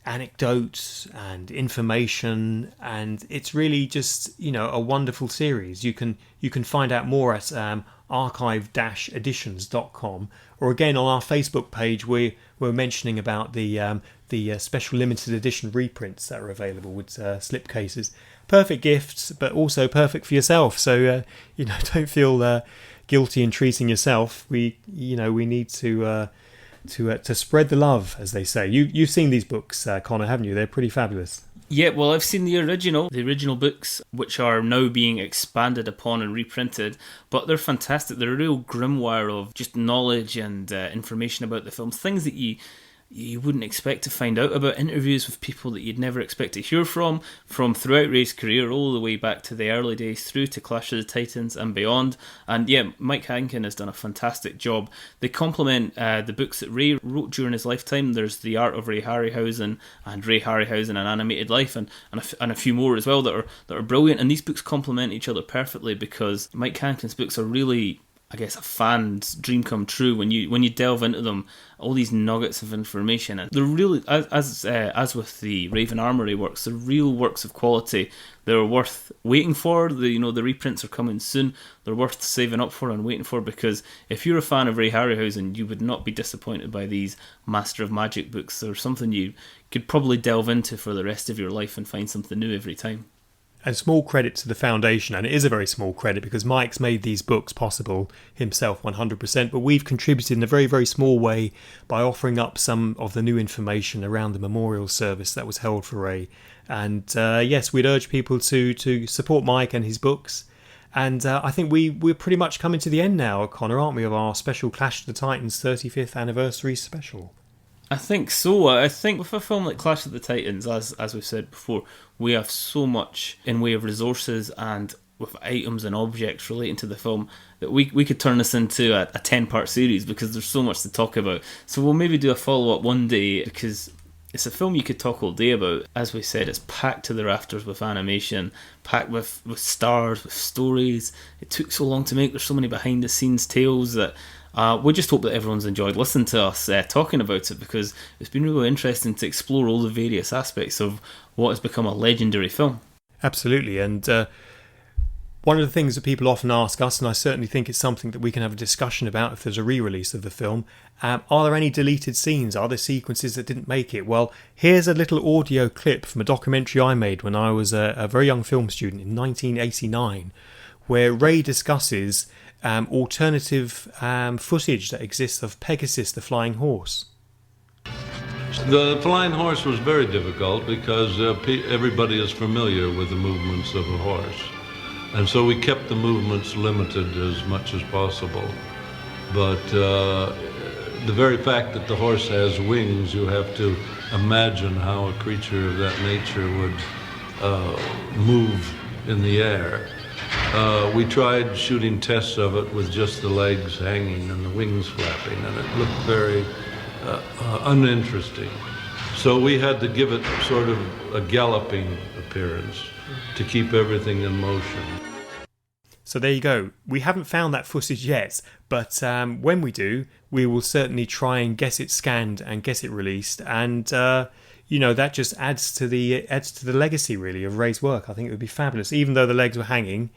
anecdotes and information, and it's really just a wonderful series. You can find out more at archive-editions.com, or again on our Facebook page we're mentioning about the special limited edition reprints that are available with slipcases. Perfect gifts, but also perfect for yourself. So don't feel guilty in treating yourself. We need to spread the love, as they say. You've seen these books, Connor, haven't you? They're pretty fabulous. Yeah, well, I've seen the original books, which are now being expanded upon and reprinted, but they're fantastic. They're a real grimoire of just knowledge and information about the films, things that you wouldn't expect to find out about, interviews with people that you'd never expect to hear from throughout Ray's career, all the way back to the early days through to Clash of the Titans and beyond. And yeah, Mike Hankin has done a fantastic job. They complement the books that Ray wrote during his lifetime. There's The Art of Ray Harryhausen and Ray Harryhausen, An Animated Life, and a few more as well that are brilliant. And these books complement each other perfectly, because Mike Hankin's books are really, I guess, a fan's dream come true when you delve into them. All these nuggets of information, and they're really, as with the Raven Armory works, they're real works of quality. They're worth waiting for. The reprints are coming soon. They're worth saving up for and waiting for, because if you're a fan of Ray Harryhausen, you would not be disappointed by these Master of Magic books. They're something you could probably delve into for the rest of your life and find something new every time. And small credit to the Foundation, and it is a very small credit because Mike's made these books possible himself 100%, but we've contributed in a very, very small way by offering up some of the new information around the memorial service that was held for Ray. And yes, we'd urge people to support Mike and his books. And I think we're pretty much coming to the end now, Connor, aren't we, of our special Clash of the Titans 35th anniversary special? I think so. I think with a film like Clash of the Titans, as we've said before, we have so much in way of resources and with items and objects relating to the film that we could turn this into a 10-part series, because there's so much to talk about. So we'll maybe do a follow-up one day, because it's a film you could talk all day about. As we said, it's packed to the rafters with animation, packed with stars, with stories. It took so long to make. There's so many behind-the-scenes tales that we just hope that everyone's enjoyed listening to us talking about it, because it's been really interesting to explore all the various aspects of what has become a legendary film. Absolutely, and one of the things that people often ask us, and I certainly think it's something that we can have a discussion about if there's a re-release of the film, are there any deleted scenes? Are there sequences that didn't make it? Well, here's a little audio clip from a documentary I made when I was a very young film student in 1989, where Ray discusses alternative footage that exists of Pegasus the Flying Horse. The flying horse was very difficult because everybody is familiar with the movements of a horse. And so we kept the movements limited as much as possible. But the very fact that the horse has wings, you have to imagine how a creature of that nature would move in the air. We tried shooting tests of it with just the legs hanging and the wings flapping, and it looked very uninteresting. So we had to give it sort of a galloping appearance to keep everything in motion. So there you go. We haven't found that footage yet, but when we do, we will certainly try and get it scanned and get it released. And that just adds to the legacy, really, of Ray's work. I think it would be fabulous, even though the legs were hanging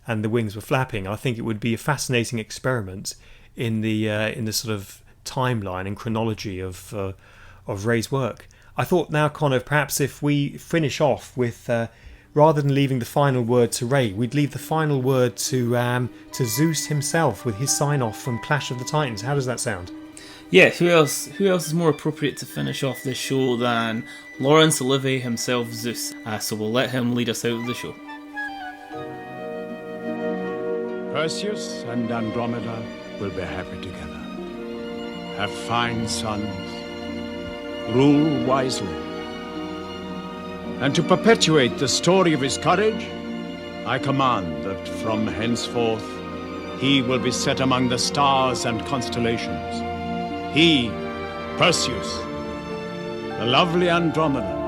and the wings were flapping. I think it would be a fascinating experiment in the sort of timeline and chronology of Ray's work. I thought now, Connor, perhaps if we finish off with, rather than leaving the final word to Ray, we'd leave the final word to Zeus himself with his sign-off from Clash of the Titans. How does that sound? Yeah, who else is more appropriate to finish off this show than Laurence Olivier himself, Zeus? So we'll let him lead us out of the show. Perseus and Andromeda will be happy together. Have fine sons. Rule wisely. And to perpetuate the story of his courage, I command that from henceforth he will be set among the stars and constellations. He, Perseus, the lovely Andromeda,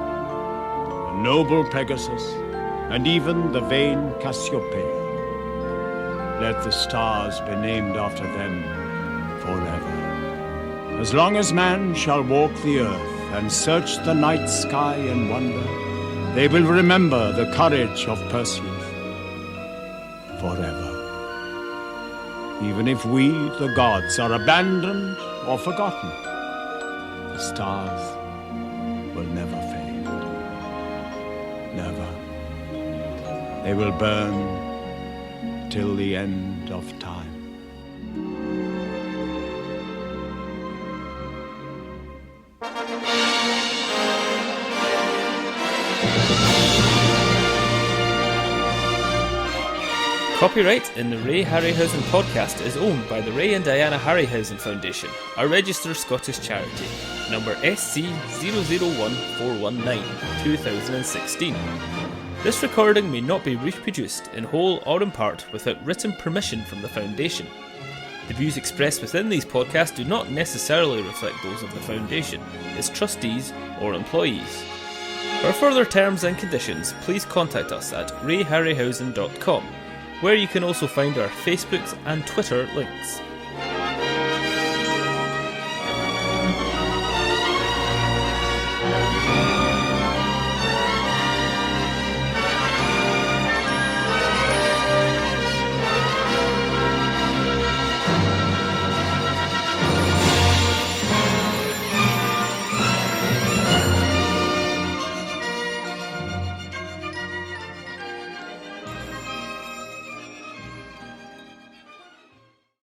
the noble Pegasus, and even the vain Cassiopeia. Let the stars be named after them forever. As long as man shall walk the earth and search the night sky in wonder, they will remember the courage of Perseus forever. Even if we, the gods, are abandoned or forgotten, the stars will never fade. Never. They will burn till the end of time. Copyright in the Ray Harryhausen Podcast is owned by the Ray and Diana Harryhausen Foundation, a registered Scottish charity, number SC001419, 2016. This recording may not be reproduced in whole or in part without written permission from the Foundation. The views expressed within these podcasts do not necessarily reflect those of the Foundation, its trustees or employees. For further terms and conditions, please contact us at rayharryhausen.com, where you can also find our Facebook and Twitter links.